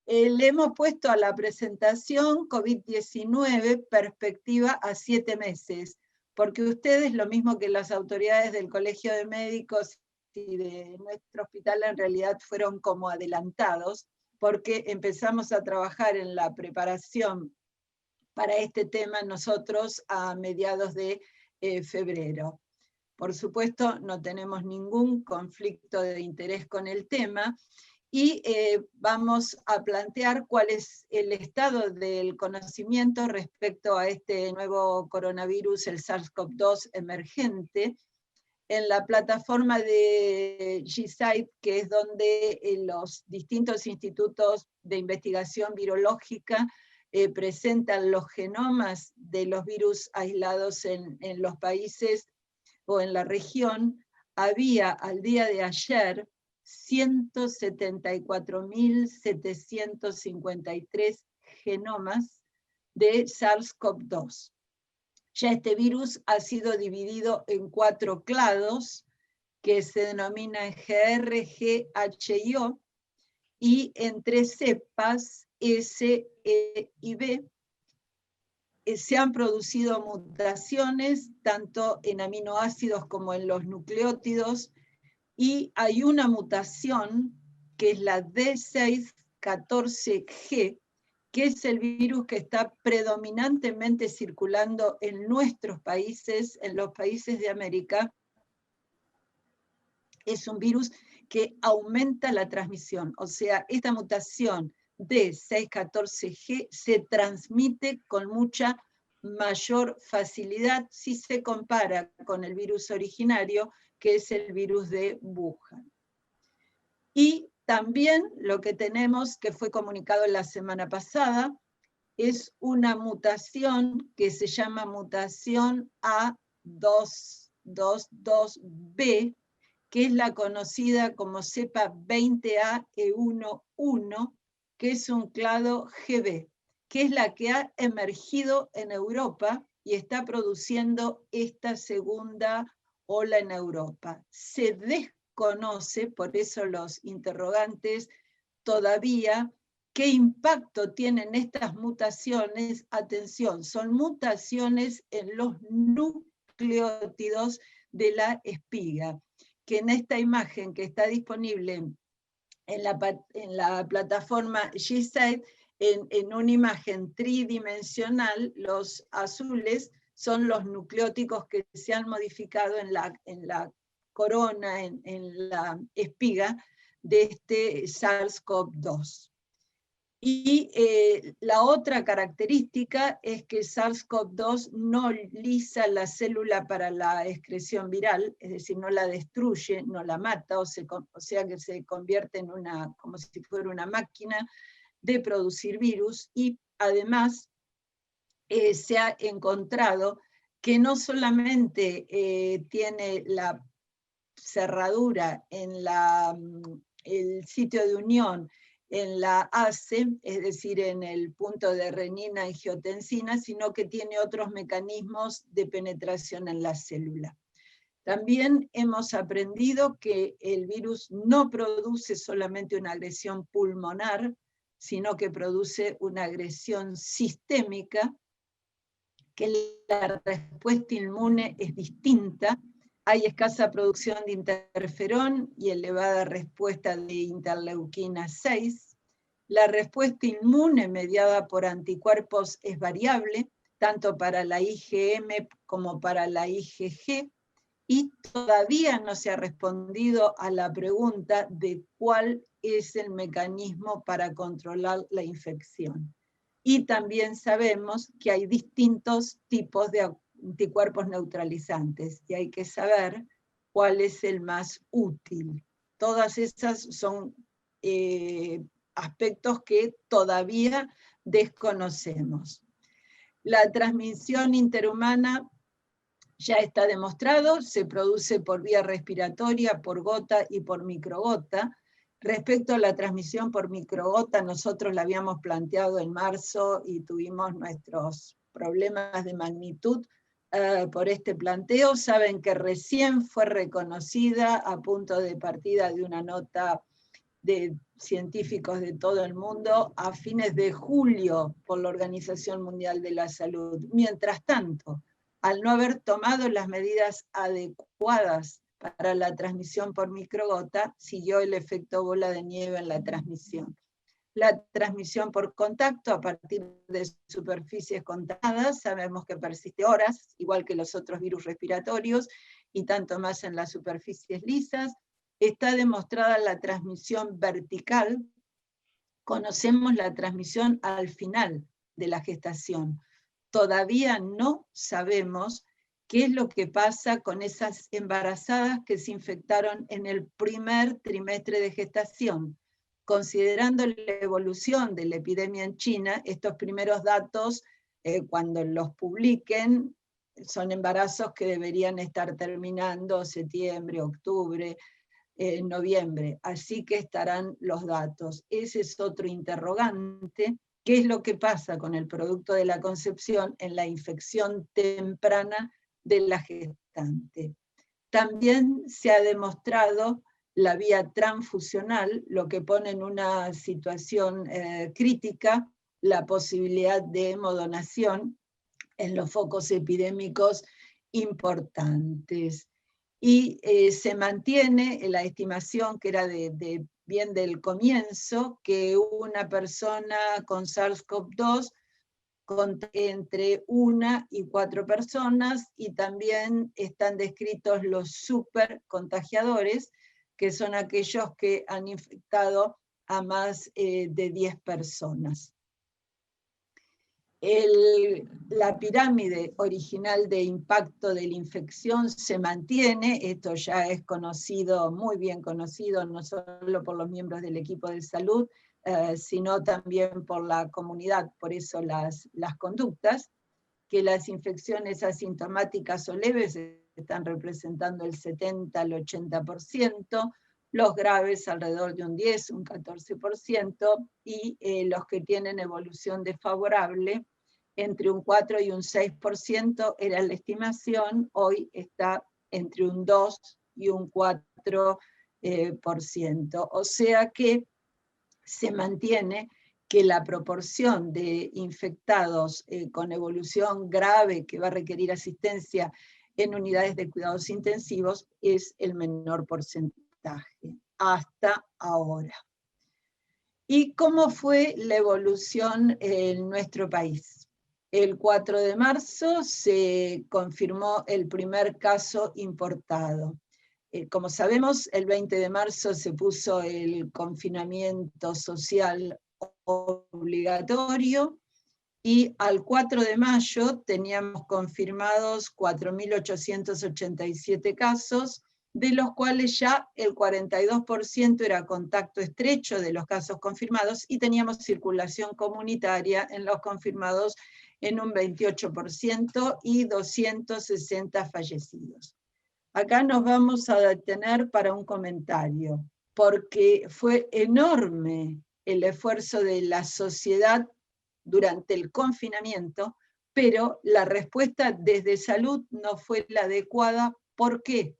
Le hemos puesto a la presentación COVID-19 perspectiva a 7 meses, porque ustedes, lo mismo que las autoridades del Colegio de Médicos y de nuestro hospital, en realidad fueron como adelantados, porque empezamos a trabajar en la preparación para este tema nosotros a mediados de febrero. Por supuesto, no tenemos ningún conflicto de interés con el tema, y vamos a plantear cuál es el estado del conocimiento respecto a este nuevo coronavirus, el SARS-CoV-2 emergente, en la plataforma de GSITE, que es donde los distintos institutos de investigación virológica presentan los genomas de los virus aislados en los países o en la región. Había al día de ayer 174.753 genomas de SARS-CoV-2. Ya este virus ha sido dividido en 4 clados, que se denominan GR, G, H y O, y en 3 cepas, S, E y B. Se han producido mutaciones, tanto en aminoácidos como en los nucleótidos, y hay una mutación que es la D614G, que es el virus que está predominantemente circulando en nuestros países, en los países de América. Es un virus que aumenta la transmisión, o sea, esta mutación D614G se transmite con mucha mayor facilidad si se compara con el virus originario, que es el virus de Wuhan. Y también lo que tenemos, que fue comunicado la semana pasada, es una mutación que se llama mutación A222B, que es la conocida como cepa 20A-E11, que es un clado GB, que es la que ha emergido en Europa y está produciendo esta segunda ola en Europa. Se desconoce, por eso los interrogantes todavía, qué impacto tienen estas mutaciones. Atención, son mutaciones en los nucleótidos de la espiga, que en esta imagen que está disponible en la plataforma GSITE, en una imagen tridimensional, los azules son los nucleóticos que se han modificado en la corona, en la espiga de este SARS-CoV-2. Y la otra característica es que SARS-CoV-2 no lisa la célula para la excreción viral, es decir, no la destruye, no la mata, o sea que se convierte en como si fuera una máquina de producir virus, y además se ha encontrado que no solamente tiene la cerradura en el sitio de unión en la ACE, es decir, en el punto de renina-angiotensina, sino que tiene otros mecanismos de penetración en la célula. También hemos aprendido que el virus no produce solamente una agresión pulmonar, sino que produce una agresión sistémica, que la respuesta inmune es distinta. Hay escasa producción de interferón y elevada respuesta de interleuquina 6. La respuesta inmune mediada por anticuerpos es variable, tanto para la IgM como para la IgG, y todavía no se ha respondido a la pregunta de cuál es el mecanismo para controlar la infección. Y también sabemos que hay distintos tipos de anticuerpos neutralizantes, y hay que saber cuál es el más útil. Todas esas son aspectos que todavía desconocemos. La transmisión interhumana ya está demostrado, se produce por vía respiratoria, por gota y por microgota. Respecto a la transmisión por microgota, nosotros la habíamos planteado en marzo y tuvimos nuestros problemas de magnitud por este planteo. Saben que recién fue reconocida a punto de partida de una nota de científicos de todo el mundo a fines de julio por la Organización Mundial de la Salud. Mientras tanto, al no haber tomado las medidas adecuadas para la transmisión por microgota, siguió el efecto bola de nieve en la transmisión. La transmisión por contacto a partir de superficies contaminadas, sabemos que persiste horas, igual que los otros virus respiratorios, y tanto más en las superficies lisas. Está demostrada la transmisión vertical. Conocemos la transmisión al final de la gestación. Todavía no sabemos qué es lo que pasa con esas embarazadas que se infectaron en el primer trimestre de gestación. Considerando la evolución de la epidemia en China, estos primeros datos, cuando los publiquen, son embarazos que deberían estar terminando septiembre, octubre, noviembre, así que estarán los datos. Ese es otro interrogante. ¿Qué es lo que pasa con el producto de la concepción en la infección temprana de la gestante? También se ha demostrado la vía transfusional, lo que pone en una situación crítica la posibilidad de hemodonación en los focos epidémicos importantes. Y se mantiene la estimación que era bien del comienzo, que una persona con SARS-CoV-2 entre 1 y 4 personas, y también están descritos los supercontagiadores, que son aquellos que han infectado a más de 10 personas. La pirámide original de impacto de la infección se mantiene, esto ya es conocido, muy bien conocido, no solo por los miembros del equipo de salud, sino también por la comunidad, por eso las conductas, que las infecciones asintomáticas o leves están representando el 70 al 80%, los graves alrededor de un 10, un 14%, y los que tienen evolución desfavorable, entre un 4 y un 6% era la estimación, hoy está entre un 2 y un 4%. O sea que se mantiene que la proporción de infectados con evolución grave que va a requerir asistencia en unidades de cuidados intensivos es el menor porcentaje hasta ahora. ¿Y cómo fue la evolución en nuestro país? El 4 de marzo se confirmó el primer caso importado. Como sabemos, el 20 de marzo se puso el confinamiento social obligatorio, y al 4 de mayo teníamos confirmados 4.887 casos, de los cuales ya el 42% era contacto estrecho de los casos confirmados, y teníamos circulación comunitaria en los confirmados en un 28% y 260 fallecidos. Acá nos vamos a detener para un comentario, porque fue enorme el esfuerzo de la sociedad durante el confinamiento, pero la respuesta desde salud no fue la adecuada. ¿Por qué?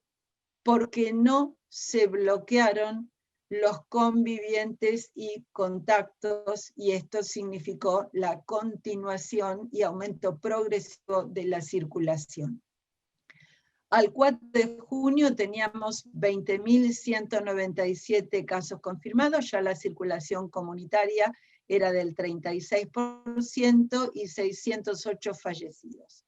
Porque no se bloquearon los convivientes y contactos, y esto significó la continuación y aumento progresivo de la circulación. Al 4 de junio teníamos 20.197 casos confirmados, ya la circulación comunitaria era del 36% y 608 fallecidos.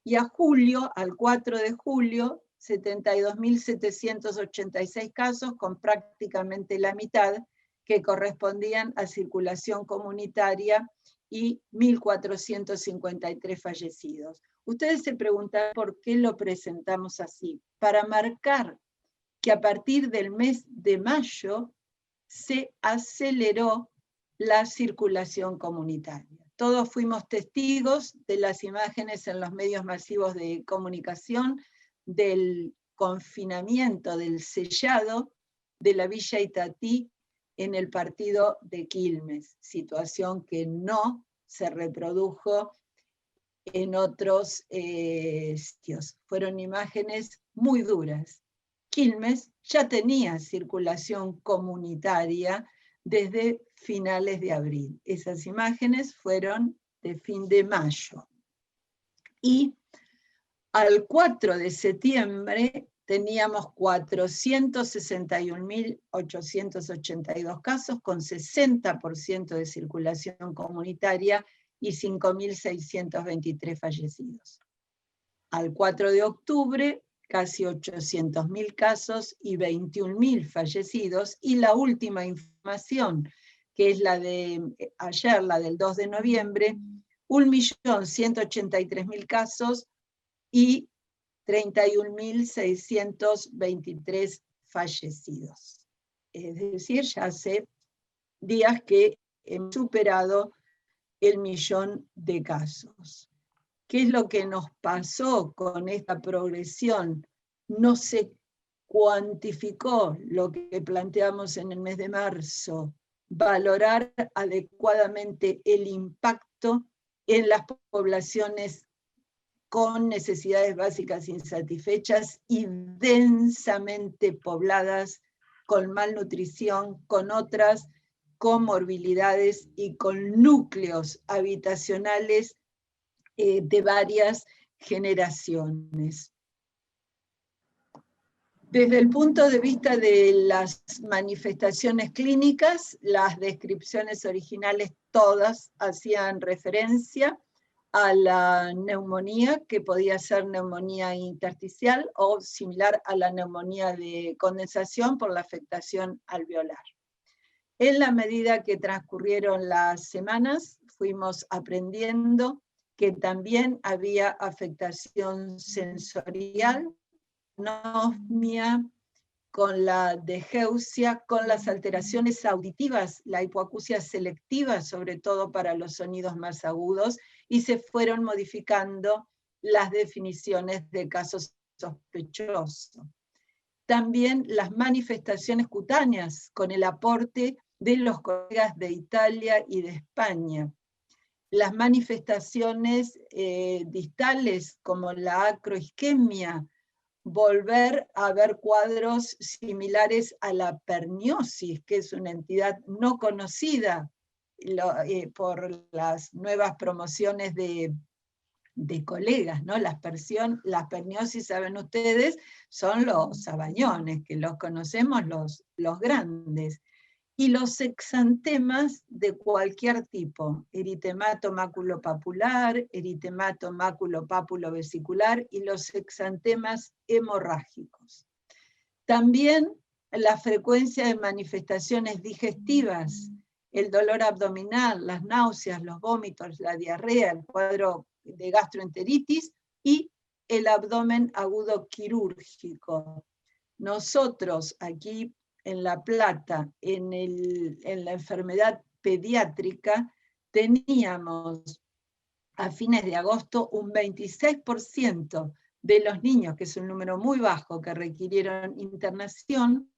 Y a julio, al 4 de julio, 72.786 casos, con prácticamente la mitad que correspondían a circulación comunitaria y 1.453 fallecidos. Ustedes se preguntan por qué lo presentamos así. Para marcar que a partir del mes de mayo se aceleró la circulación comunitaria. Todos fuimos testigos de las imágenes en los medios masivos de comunicación del confinamiento, del sellado de la Villa Itatí en el partido de Quilmes, situación que no se reprodujo en otros sitios. Fueron imágenes muy duras, Quilmes ya tenía circulación comunitaria desde finales de abril. Esas imágenes fueron de fin de mayo. Y al 4 de septiembre teníamos 461.882 casos con 60% de circulación comunitaria y 5.623 fallecidos. Al 4 de octubre, casi 800.000 casos y 21.000 fallecidos, y la última información, que es la de ayer, la del 2 de noviembre, 1.183.000 casos y 31.623 fallecidos. Es decir, ya hace días que hemos superado el 1.000.000 de casos. ¿Qué es lo que nos pasó con esta progresión? No se cuantificó lo que planteamos en el mes de marzo, valorar adecuadamente el impacto en las poblaciones con necesidades básicas insatisfechas y densamente pobladas, con malnutrición, con otras comorbilidades y con núcleos habitacionales de varias generaciones. Desde el punto de vista de las manifestaciones clínicas, las descripciones originales todas hacían referencia a la neumonía, que podía ser neumonía intersticial o similar a la neumonía de condensación por la afectación alveolar. En la medida que transcurrieron las semanas, fuimos aprendiendo que también había afectación sensorial, anosmia, con la degeusia, con las alteraciones auditivas, la hipoacusia selectiva, sobre todo para los sonidos más agudos, y se fueron modificando las definiciones de casos sospechosos. También las manifestaciones cutáneas, con el aporte de los colegas de Italia y de España. Las manifestaciones distales, como la acroisquemia, volver a ver cuadros similares a la perniosis, que es una entidad no conocida por las nuevas promociones de colegas, ¿no? Las perniosis, saben ustedes, son los sabañones, que los conocemos los grandes. Y los exantemas de cualquier tipo, eritemato maculopapular, eritemato maculopápulo-vesicular y los exantemas hemorrágicos. También la frecuencia de manifestaciones digestivas, el dolor abdominal, las náuseas, los vómitos, la diarrea, el cuadro de gastroenteritis y el abdomen agudo quirúrgico. Nosotros aquí en La Plata, en la enfermedad pediátrica, teníamos a fines de agosto un 26% de los niños, que es un número muy bajo, que requirieron internación,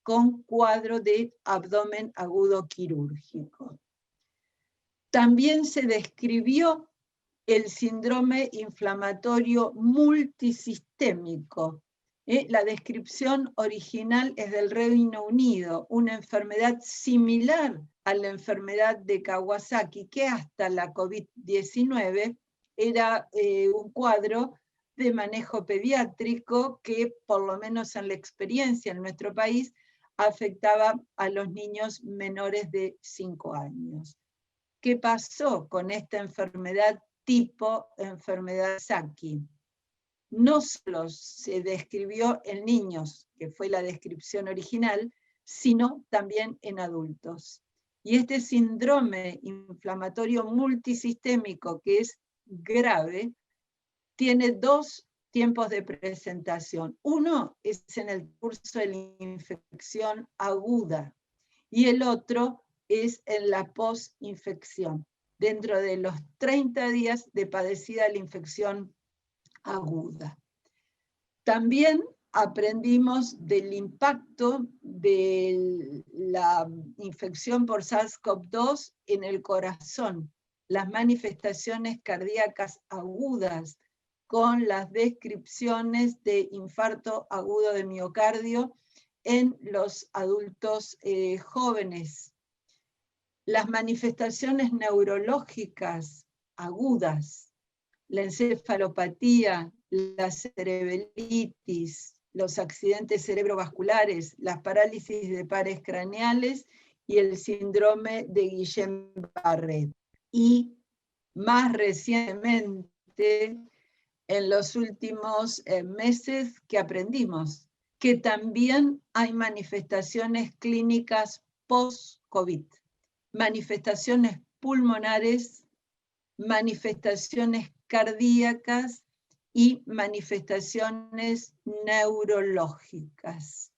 con cuadro de abdomen agudo quirúrgico. También se describió el síndrome inflamatorio multisistémico. La descripción original es del Reino Unido, una enfermedad similar a la enfermedad de Kawasaki, que hasta la COVID-19 era un cuadro de manejo pediátrico que, por lo menos en la experiencia en nuestro país, afectaba a los niños menores de 5 años. ¿Qué pasó con esta enfermedad tipo enfermedad Saki? No solo se describió en niños, que fue la descripción original, sino también en adultos. Y este síndrome inflamatorio multisistémico, que es grave, tiene dos tiempos de presentación. Uno es en el curso de la infección aguda y el otro es en la posinfección, dentro de los 30 días de padecida la infección aguda. También aprendimos del impacto de la infección por SARS-CoV-2 en el corazón, las manifestaciones cardíacas agudas, con las descripciones de infarto agudo de miocardio en los adultos jóvenes. Las manifestaciones neurológicas agudas, la encefalopatía, la cerebritis, los accidentes cerebrovasculares, las parálisis de pares craneales y el síndrome de Guillain-Barré. Y más recientemente, en los últimos meses, que aprendimos que también hay manifestaciones clínicas post-COVID, manifestaciones pulmonares, manifestaciones cardíacas y manifestaciones neurológicas,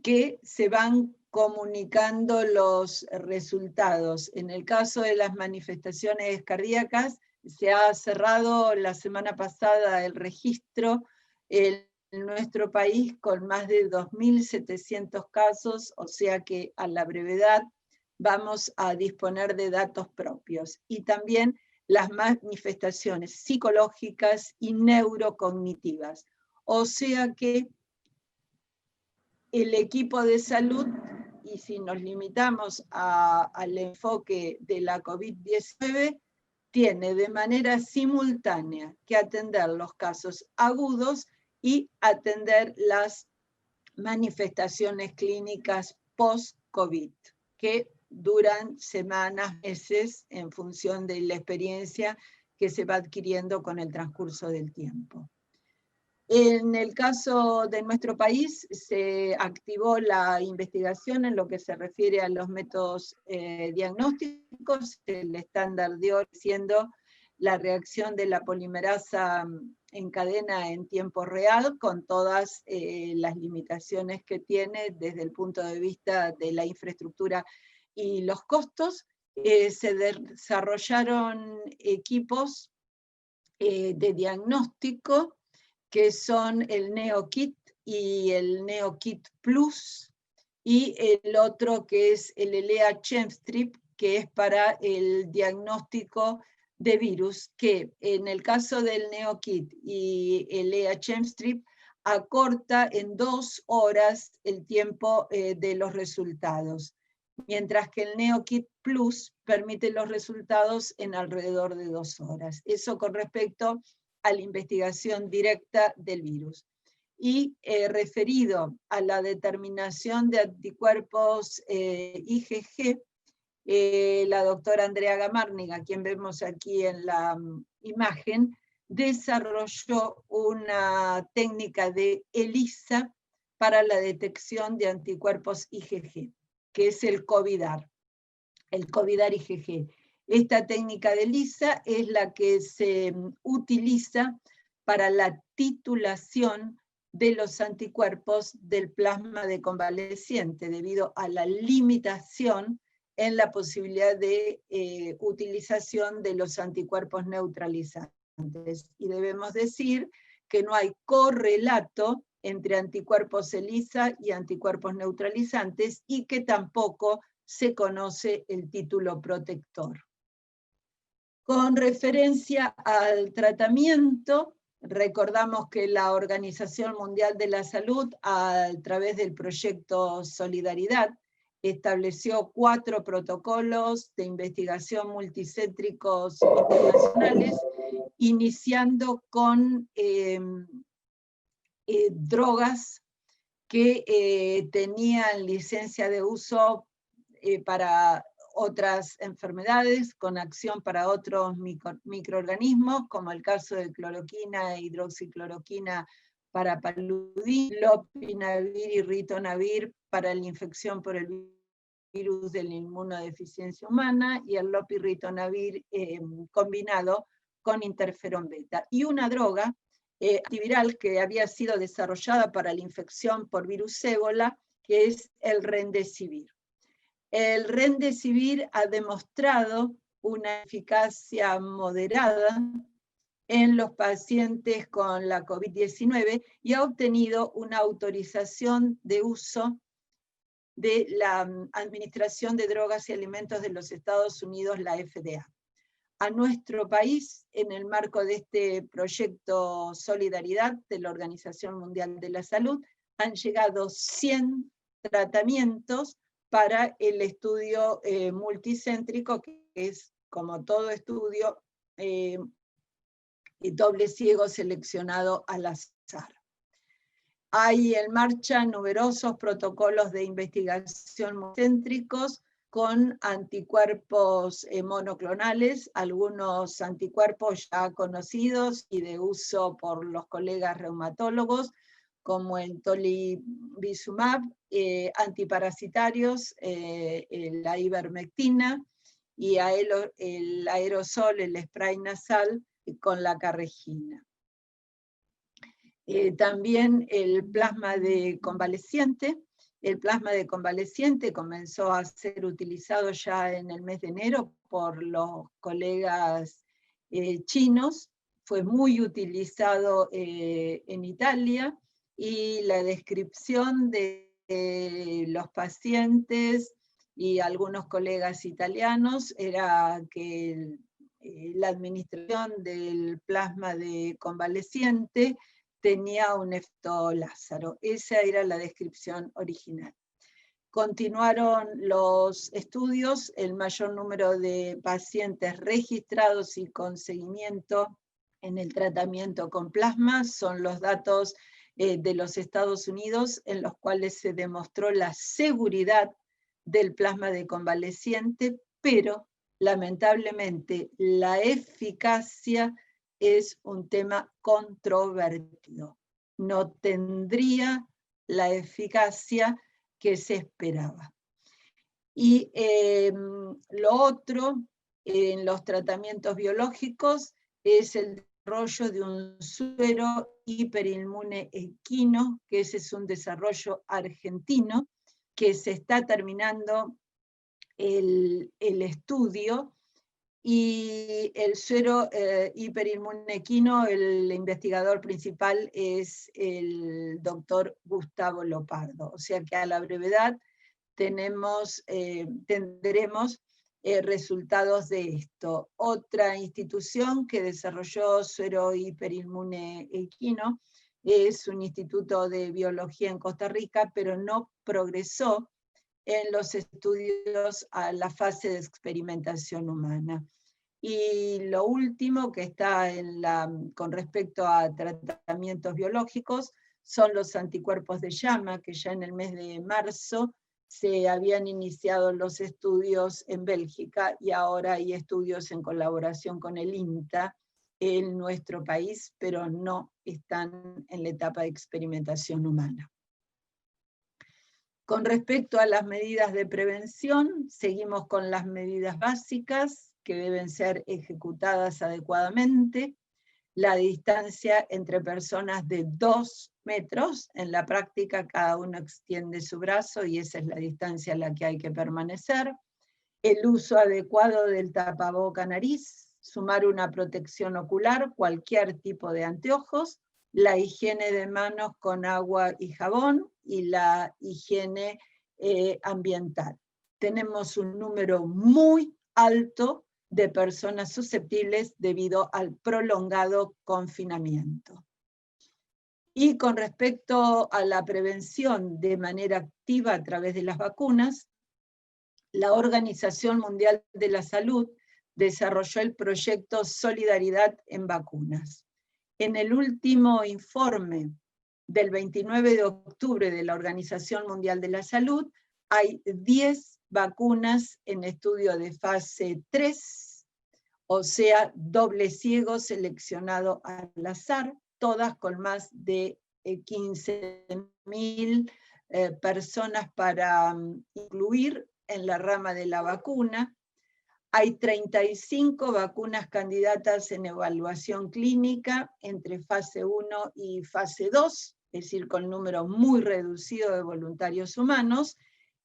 que se van comunicando los resultados. En el caso de las manifestaciones cardíacas, se ha cerrado la semana pasada el registro en nuestro país con más de 2.700 casos, o sea que a la brevedad vamos a disponer de datos propios. Y también las manifestaciones psicológicas y neurocognitivas. O sea que el equipo de salud, y si nos limitamos al enfoque de la COVID-19, tiene de manera simultánea que atender los casos agudos y atender las manifestaciones clínicas post-COVID, que duran semanas, meses, en función de la experiencia que se va adquiriendo con el transcurso del tiempo. En el caso de nuestro país, se activó la investigación en lo que se refiere a los métodos diagnósticos. El estándar de hoy siendo la reacción de la polimerasa en cadena en tiempo real, con todas las limitaciones que tiene desde el punto de vista de la infraestructura y los costos. Se desarrollaron equipos de diagnóstico, que son el NeoKit y el NeoKit Plus, y el otro que es el ELEA Chemstrip, que es para el diagnóstico de virus, que en el caso del NeoKit y el ELEA Chemstrip acorta en 2 horas el tiempo de los resultados, mientras que el NeoKit Plus permite los resultados en alrededor de 2 horas. Eso con respecto a la investigación directa del virus. Y referido a la determinación de anticuerpos IgG, la doctora Andrea Gamarnig, a quien vemos aquí en la imagen, desarrolló una técnica de ELISA para la detección de anticuerpos IgG, que es el COVIDAR IgG. Esta técnica de ELISA es la que se utiliza para la titulación de los anticuerpos del plasma de convaleciente, debido a la limitación en la posibilidad de utilización de los anticuerpos neutralizantes. Y debemos decir que no hay correlato entre anticuerpos ELISA y anticuerpos neutralizantes, y que tampoco se conoce el título protector. Con referencia al tratamiento, recordamos que la Organización Mundial de la Salud, a través del proyecto Solidaridad, estableció 4 protocolos de investigación multicéntricos internacionales, iniciando con drogas que tenían licencia de uso para otras enfermedades, con acción para otros microorganismos, como el caso de cloroquina e hidroxicloroquina para paludismo, lopinavir y ritonavir para la infección por el virus de la inmunodeficiencia humana, y el lopiritonavir combinado con interferón beta. Y una droga antiviral que había sido desarrollada para la infección por virus ébola, que es el Remdesivir. El Remdesivir ha demostrado una eficacia moderada en los pacientes con la COVID-19 y ha obtenido una autorización de uso de la Administración de Drogas y Alimentos de los Estados Unidos, la FDA. a nuestro país en el marco de este proyecto Solidaridad de la Organización Mundial de la Salud. Han llegado 100 tratamientos para el estudio multicéntrico, que es, como todo estudio, doble ciego seleccionado al azar. Hay en marcha numerosos protocolos de investigación multicéntricos con anticuerpos monoclonales, algunos anticuerpos ya conocidos y de uso por los colegas reumatólogos, como el tolizumab, antiparasitarios, la ivermectina, y el aerosol, el spray nasal, con la carregina. También el plasma de convaleciente. El plasma de convaleciente comenzó a ser utilizado ya en el mes de enero por los colegas chinos. Fue muy utilizado en Italia, y la descripción de los pacientes y algunos colegas italianos era que la administración del plasma de convaleciente tenía un efecto Lázaro. Esa era la descripción original. Continuaron los estudios, el mayor número de pacientes registrados y con seguimiento en el tratamiento con plasma son los datos de los Estados Unidos, en los cuales se demostró la seguridad del plasma de convaleciente, pero lamentablemente la eficacia es un tema controvertido. No tendría la eficacia que se esperaba. Y lo otro, en los tratamientos biológicos, es el desarrollo de un suero hiperinmune equino, que ese es un desarrollo argentino, que se está terminando el estudio. Y el suero hiperinmune equino, el investigador principal es el doctor Gustavo Lopardo. O sea que a la brevedad tendremos resultados de esto. Otra institución que desarrolló suero hiperinmune equino es un instituto de biología en Costa Rica, pero no progresó en los estudios a la fase de experimentación humana. Y lo último que está con respecto a tratamientos biológicos son los anticuerpos de llama, que ya en el mes de marzo se habían iniciado los estudios en Bélgica, y ahora hay estudios en colaboración con el INTA en nuestro país, pero no están en la etapa de experimentación humana. Con respecto a las medidas de prevención, seguimos con las medidas básicas que deben ser ejecutadas adecuadamente. La distancia entre personas de 2 metros, en la práctica cada uno extiende su brazo y esa es la distancia a la que hay que permanecer. El uso adecuado del tapaboca nariz, sumar una protección ocular, cualquier tipo de anteojos, la higiene de manos con agua y jabón y la higiene ambiental. Tenemos un número muy alto de personas susceptibles debido al prolongado confinamiento. Y con respecto a la prevención de manera activa a través de las vacunas, la Organización Mundial de la Salud desarrolló el proyecto Solidaridad en Vacunas. En el último informe del 29 de octubre de la Organización Mundial de la Salud, hay 10 vacunas en estudio de fase 3, o sea, doble ciego seleccionado al azar, todas con más de 15.000 personas para incluir en la rama de la vacuna. Hay 35 vacunas candidatas en evaluación clínica entre fase 1 y fase 2, es decir, con número muy reducido de voluntarios humanos,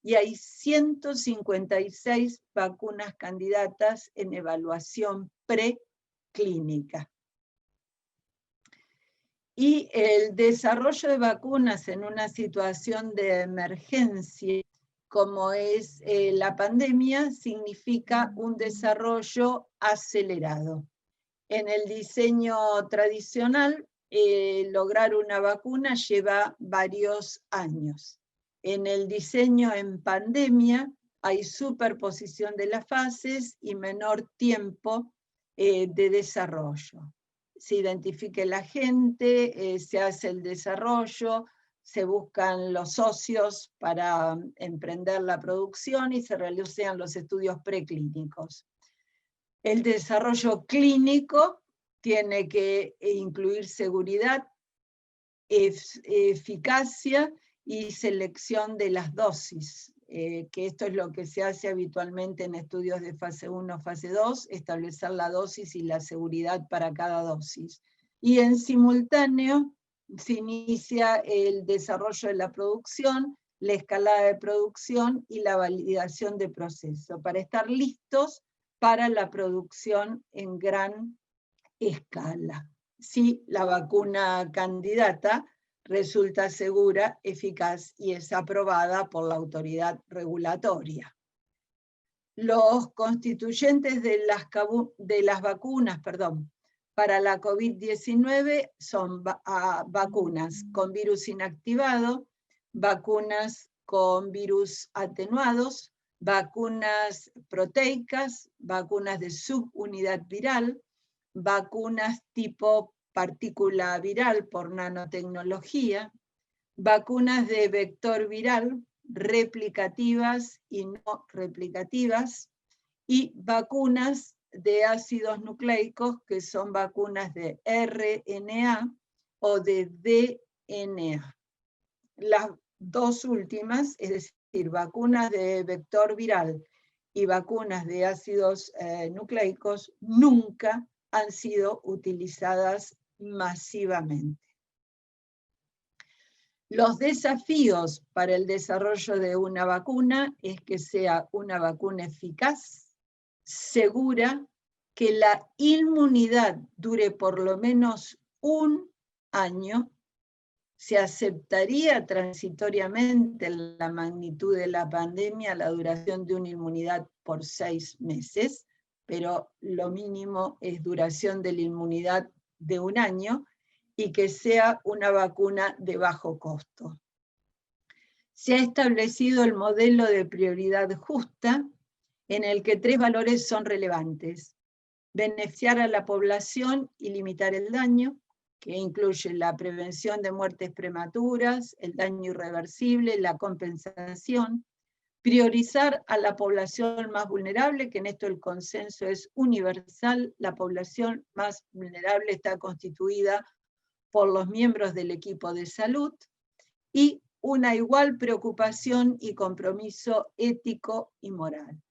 y hay 156 vacunas candidatas en evaluación preclínica. Y el desarrollo de vacunas en una situación de emergencia como es la pandemia, significa un desarrollo acelerado. En el diseño tradicional, lograr una vacuna lleva varios años. En el diseño en pandemia hay superposición de las fases y menor tiempo de desarrollo. Se identifica la gente, se hace el desarrollo, se buscan los socios para emprender la producción y se realizan los estudios preclínicos. El desarrollo clínico tiene que incluir seguridad, eficacia y selección de las dosis, que esto es lo que se hace habitualmente en estudios de fase 1, fase 2, establecer la dosis y la seguridad para cada dosis. Y en simultáneo se inicia el desarrollo de la producción, la escalada de producción y la validación de proceso, para estar listos para la producción en gran escala. Si la vacuna candidata resulta segura, eficaz y es aprobada por la autoridad regulatoria. Los constituyentes de las vacunas, para la COVID-19 son vacunas con virus inactivado, vacunas con virus atenuados, vacunas proteicas, vacunas de subunidad viral, vacunas tipo partícula viral por nanotecnología, vacunas de vector viral, replicativas y no replicativas, y vacunas de ácidos nucleicos, que son vacunas de RNA o de DNA. Las dos últimas, es decir, vacunas de vector viral y vacunas de ácidos nucleicos, nunca han sido utilizadas masivamente. Los desafíos para el desarrollo de una vacuna es que sea una vacuna eficaz, segura, que la inmunidad dure por lo menos un año. Se aceptaría transitoriamente la magnitud de la pandemia, la duración de una inmunidad por 6 meses, pero lo mínimo es duración de la inmunidad de un año y que sea una vacuna de bajo costo. Se ha establecido el modelo de prioridad justa en el que 3 valores son relevantes: beneficiar a la población y limitar el daño, que incluye la prevención de muertes prematuras, el daño irreversible, la compensación; priorizar a la población más vulnerable, que en esto el consenso es universal. La población más vulnerable está constituida por los miembros del equipo de salud, y una igual preocupación y compromiso ético y moral.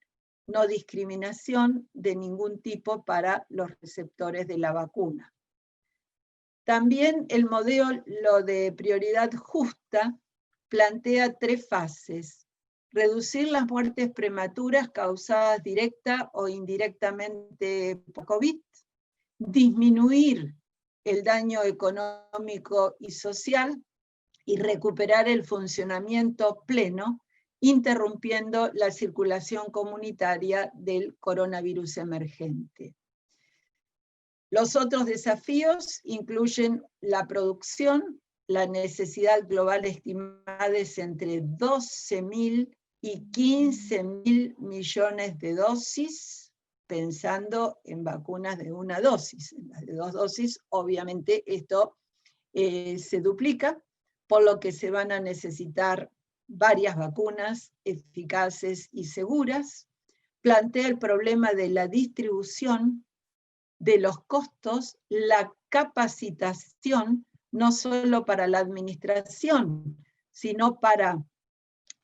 No discriminación de ningún tipo para los receptores de la vacuna. También el modelo de prioridad justa plantea 3 fases: reducir las muertes prematuras causadas directa o indirectamente por COVID, disminuir el daño económico y social y recuperar el funcionamiento pleno, interrumpiendo la circulación comunitaria del coronavirus emergente. Los otros desafíos incluyen la producción. La necesidad global estimada es entre 12.000 y 15.000 millones de dosis, pensando en vacunas de una dosis. En las de 2 dosis, obviamente, esto se duplica, por lo que se van a necesitar varias vacunas eficaces y seguras. Plantea el problema de la distribución, de los costos, la capacitación, no solo para la administración, sino para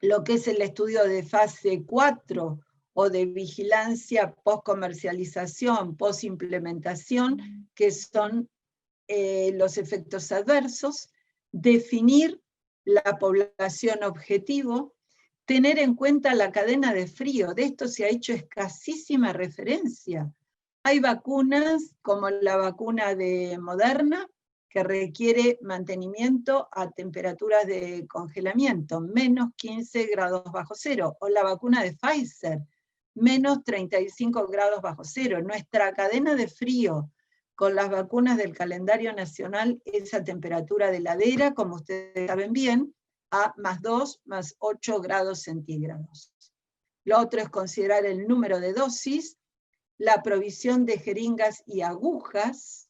lo que es el estudio de fase 4 o de vigilancia post-comercialización, post-implementación, que son los efectos adversos, definir la población objetivo, tener en cuenta la cadena de frío. De esto se ha hecho escasísima referencia. Hay vacunas como la vacuna de Moderna, que requiere mantenimiento a temperaturas de congelamiento, menos 15 grados bajo cero, o la vacuna de Pfizer, menos 35 grados bajo cero. Nuestra cadena de frío con las vacunas del calendario nacional es a temperatura de heladera, como ustedes saben bien, a +2, +8 grados centígrados. Lo otro es considerar el número de dosis, la provisión de jeringas y agujas,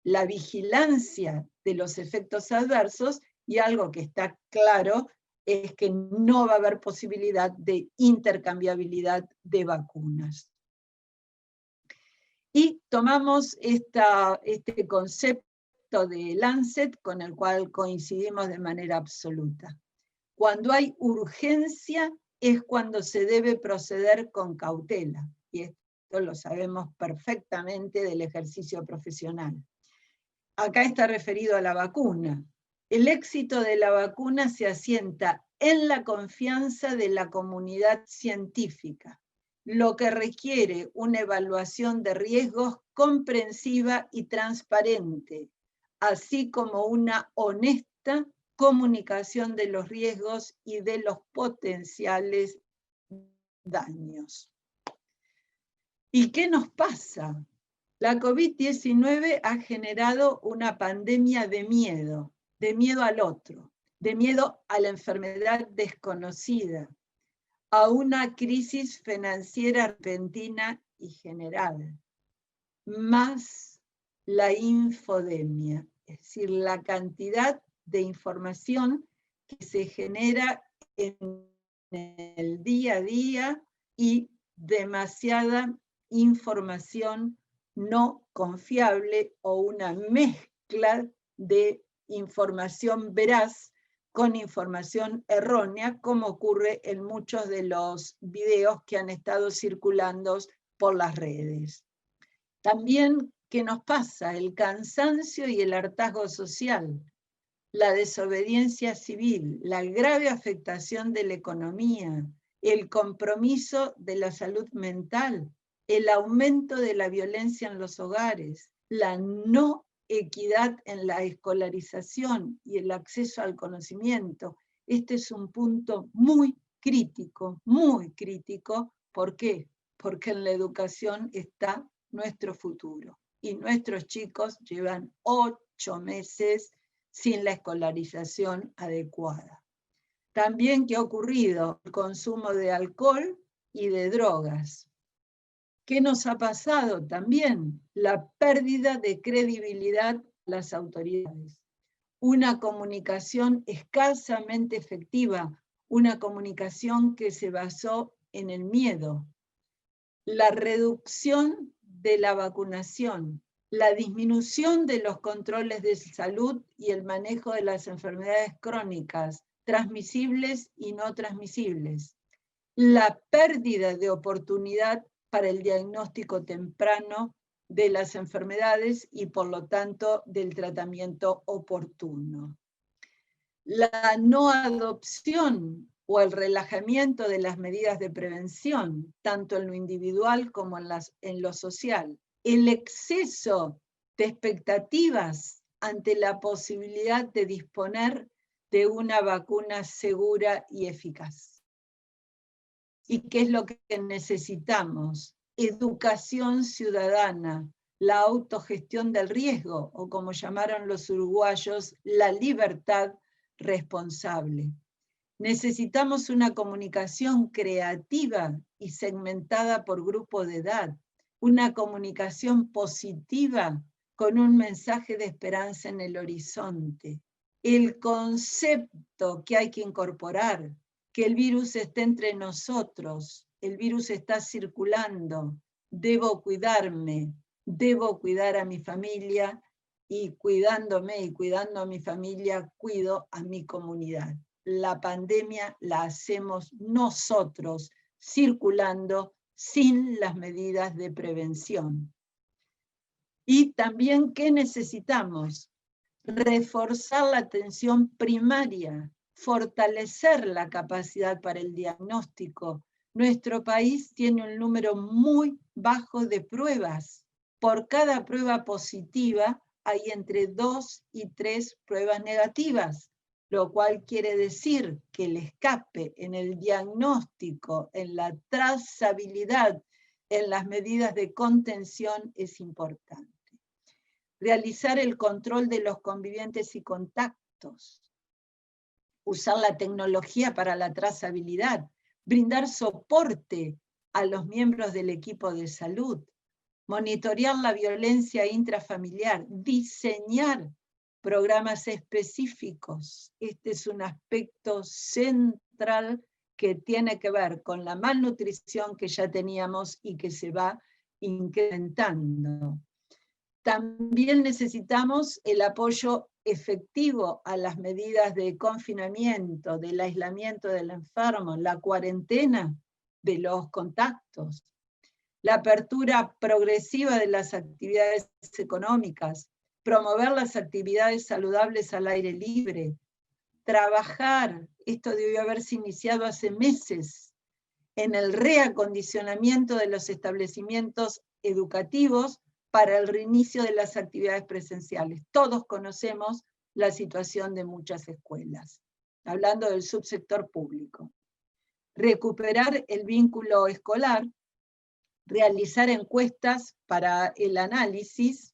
la vigilancia de los efectos adversos, y algo que está claro es que no va a haber posibilidad de intercambiabilidad de vacunas. Y tomamos este concepto de Lancet, con el cual coincidimos de manera absoluta. Cuando hay urgencia es cuando se debe proceder con cautela, y esto lo sabemos perfectamente del ejercicio profesional. Acá está referido a la vacuna. El éxito de la vacuna se asienta en la confianza de la comunidad científica, lo que requiere una evaluación de riesgos comprensiva y transparente, así como una honesta comunicación de los riesgos y de los potenciales daños. ¿Y qué nos pasa? La COVID-19 ha generado una pandemia de miedo al otro, de miedo a la enfermedad desconocida, a una crisis financiera repentina y general, más la infodemia, es decir, la cantidad de información que se genera en el día a día y demasiada información no confiable o una mezcla de información veraz con información errónea, como ocurre en muchos de los videos que han estado circulando por las redes. También, ¿qué nos pasa? El cansancio y el hartazgo social, la desobediencia civil, la grave afectación de la economía, el compromiso de la salud mental, el aumento de la violencia en los hogares, la no equidad en la escolarización y el acceso al conocimiento. Este es un punto muy crítico, muy crítico. ¿Por qué? Porque en la educación está nuestro futuro. Y nuestros chicos llevan 8 meses sin la escolarización adecuada. También, ¿qué ha ocurrido? El consumo de alcohol y de drogas. ¿Qué nos ha pasado también? La pérdida de credibilidad de las autoridades. Una comunicación escasamente efectiva, una comunicación que se basó en el miedo. La reducción de la vacunación, la disminución de los controles de salud y el manejo de las enfermedades crónicas, transmisibles y no transmisibles. La pérdida de oportunidad para el diagnóstico temprano de las enfermedades y por lo tanto del tratamiento oportuno. La no adopción o el relajamiento de las medidas de prevención, tanto en lo individual como en lo social. El exceso de expectativas ante la posibilidad de disponer de una vacuna segura y eficaz. ¿Y qué es lo que necesitamos? Educación ciudadana, la autogestión del riesgo, o como llamaron los uruguayos, la libertad responsable. Necesitamos una comunicación creativa y segmentada por grupo de edad, una comunicación positiva con un mensaje de esperanza en el horizonte. El concepto que hay que incorporar, que el virus está entre nosotros, el virus está circulando, debo cuidarme, debo cuidar a mi familia, y cuidándome y cuidando a mi familia, cuido a mi comunidad. La pandemia la hacemos nosotros, circulando sin las medidas de prevención. Y también, ¿qué necesitamos? Reforzar la atención primaria, fortalecer la capacidad para el diagnóstico. Nuestro país tiene un número muy bajo de pruebas. Por cada prueba positiva hay entre 2 y 3 pruebas negativas, lo cual quiere decir que el escape en el diagnóstico, en la trazabilidad, en las medidas de contención es importante. Realizar el control de los convivientes y contactos. Usar la tecnología para la trazabilidad. Brindar soporte a los miembros del equipo de salud. Monitorear la violencia intrafamiliar. Diseñar programas específicos. Este es un aspecto central que tiene que ver con la malnutrición que ya teníamos y que se va incrementando. También necesitamos el apoyo efectivo a las medidas de confinamiento, del aislamiento del enfermo, la cuarentena de los contactos, la apertura progresiva de las actividades económicas, promover las actividades saludables al aire libre, trabajar, esto debió haberse iniciado hace meses, en el reacondicionamiento de los establecimientos educativos para el reinicio de las actividades presenciales. Todos conocemos la situación de muchas escuelas, hablando del subsector público. Recuperar el vínculo escolar, realizar encuestas para el análisis,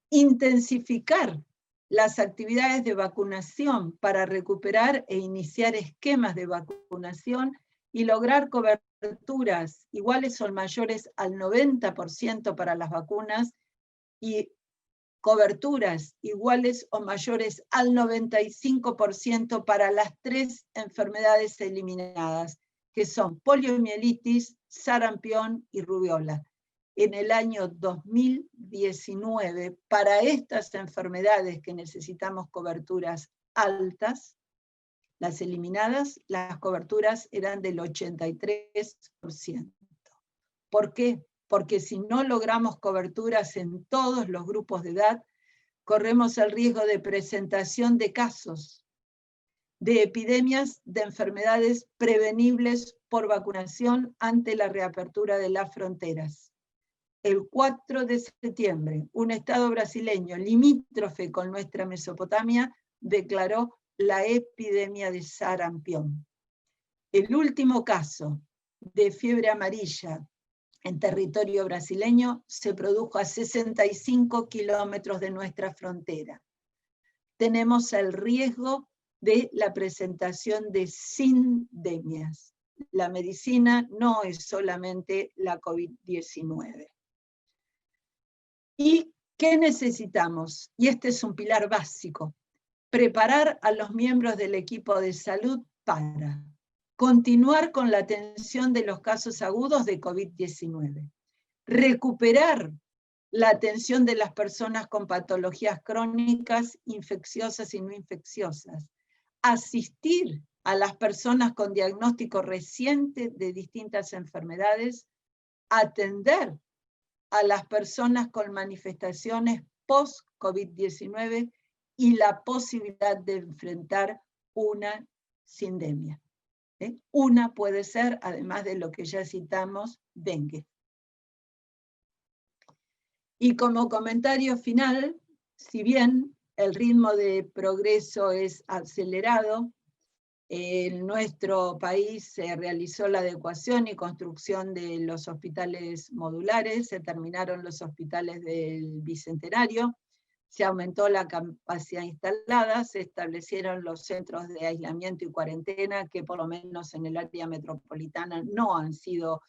intensificar las actividades de vacunación para recuperar e iniciar esquemas de vacunación y lograr coberturas iguales o mayores al 90% para las vacunas y coberturas iguales o mayores al 95% para las 3 enfermedades eliminadas, que son poliomielitis, sarampión y rubiola. En el año 2019, para estas enfermedades que necesitamos coberturas altas, las eliminadas, las coberturas eran del 83%. ¿Por qué? Porque si no logramos coberturas en todos los grupos de edad, corremos el riesgo de presentación de casos, de epidemias de enfermedades prevenibles por vacunación ante la reapertura de las fronteras. El 4 de septiembre, un estado brasileño limítrofe con nuestra Mesopotamia declaró la epidemia de sarampión. El último caso de fiebre amarilla en territorio brasileño se produjo a 65 kilómetros de nuestra frontera. Tenemos el riesgo de la presentación de sindemias. La medicina no es solamente la COVID-19. ¿Y qué necesitamos? Y este es un pilar básico. Preparar a los miembros del equipo de salud para continuar con la atención de los casos agudos de COVID-19, recuperar la atención de las personas con patologías crónicas, infecciosas y no infecciosas, asistir a las personas con diagnóstico reciente de distintas enfermedades, atender a las personas con manifestaciones post-COVID-19 y la posibilidad de enfrentar una sindemia. Una puede ser, además de lo que ya citamos, dengue. Y como comentario final, si bien el ritmo de progreso es acelerado, en nuestro país se realizó la adecuación y construcción de los hospitales modulares, se terminaron los hospitales del Bicentenario, se aumentó la capacidad instalada, se establecieron los centros de aislamiento y cuarentena, que por lo menos en el área metropolitana no han sido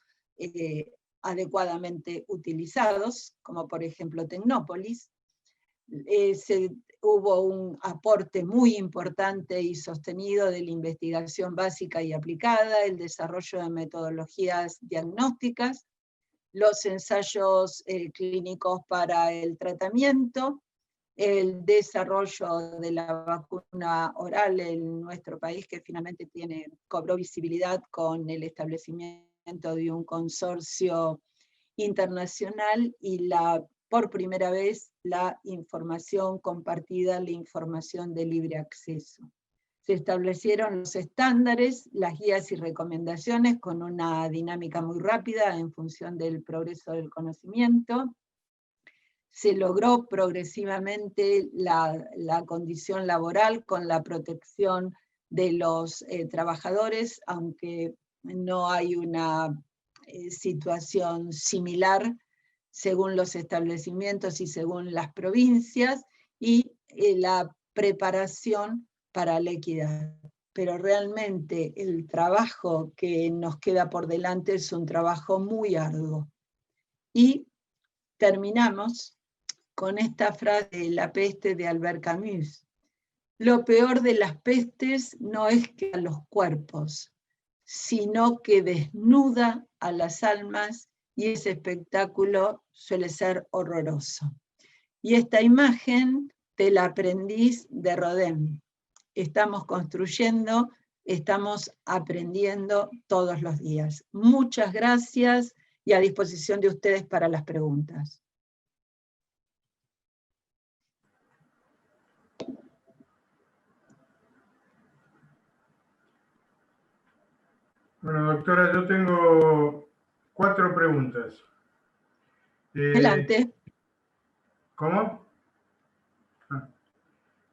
adecuadamente utilizados, como por ejemplo Tecnópolis. Hubo un aporte muy importante y sostenido de la investigación básica y aplicada, el desarrollo de metodologías diagnósticas, los ensayos clínicos para el tratamiento, el desarrollo de la vacuna oral en nuestro país, que finalmente cobró visibilidad con el establecimiento de un consorcio internacional y por primera vez la información compartida, la información de libre acceso. Se establecieron los estándares, las guías y recomendaciones con una dinámica muy rápida en función del progreso del conocimiento. se logró progresivamente la condición laboral con la protección de los trabajadores, aunque no hay una situación similar según los establecimientos y según las provincias, y la preparación para la equidad. Pero realmente el trabajo que nos queda por delante es un trabajo muy arduo. Y terminamos con esta frase de La peste de Albert Camus. Lo peor de las pestes no es que a los cuerpos, sino que desnuda a las almas, y ese espectáculo suele ser horroroso. Y esta imagen del aprendiz de Rodin. Estamos construyendo, estamos aprendiendo todos los días. Muchas gracias y a disposición de ustedes para las preguntas. Bueno, doctora, yo tengo 4 preguntas. Adelante. ¿Cómo?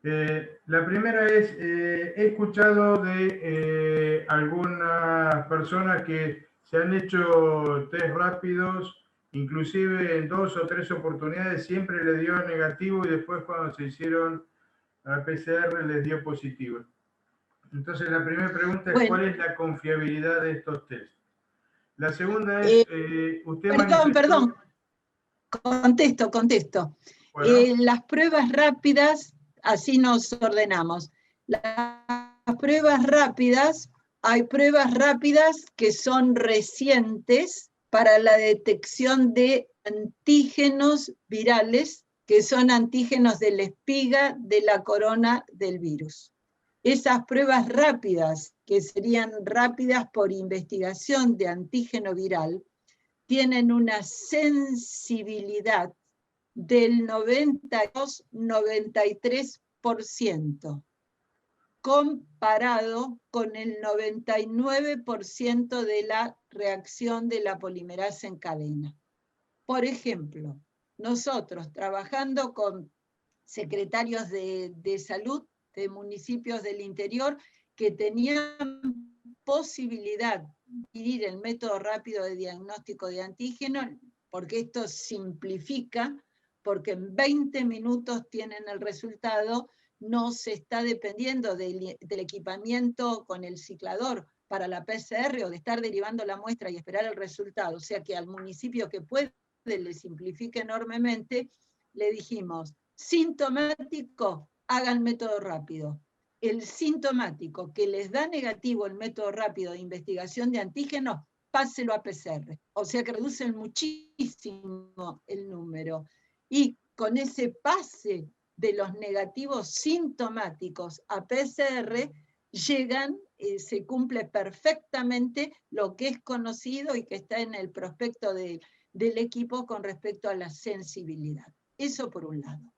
La primera es, he escuchado de algunas personas que se han hecho test rápidos, inclusive en 2 o 3 oportunidades siempre les dio negativo y después cuando se hicieron la PCR les dio positivo. Entonces la primera pregunta es, ¿cuál es la confiabilidad de estos test? La segunda es, usted Perdón. Contesto. Bueno. Las pruebas rápidas, así nos ordenamos. Las pruebas rápidas, hay pruebas rápidas que son recientes para la detección de antígenos virales, que son antígenos de la espiga de la corona del virus. Esas pruebas rápidas, que serían rápidas por investigación de antígeno viral, tienen una sensibilidad del 92-93%, comparado con el 99% de la reacción de la polimerasa en cadena. Por ejemplo, nosotros trabajando con secretarios de salud de municipios del interior que tenían posibilidad de adquirir el método rápido de diagnóstico de antígeno, porque esto simplifica, porque en 20 minutos tienen el resultado, no se está dependiendo del equipamiento con el ciclador para la PCR o de estar derivando la muestra y esperar el resultado. O sea que al municipio que puede le simplifica enormemente, le dijimos, sintomático, haga el método rápido. El sintomático que les da negativo el método rápido de investigación de antígenos, páselo a PCR. O sea que reducen muchísimo el número. Y con ese pase de los negativos sintomáticos a PCR, llegan, se cumple perfectamente lo que es conocido y que está en el prospecto del equipo con respecto a la sensibilidad. Eso por un lado.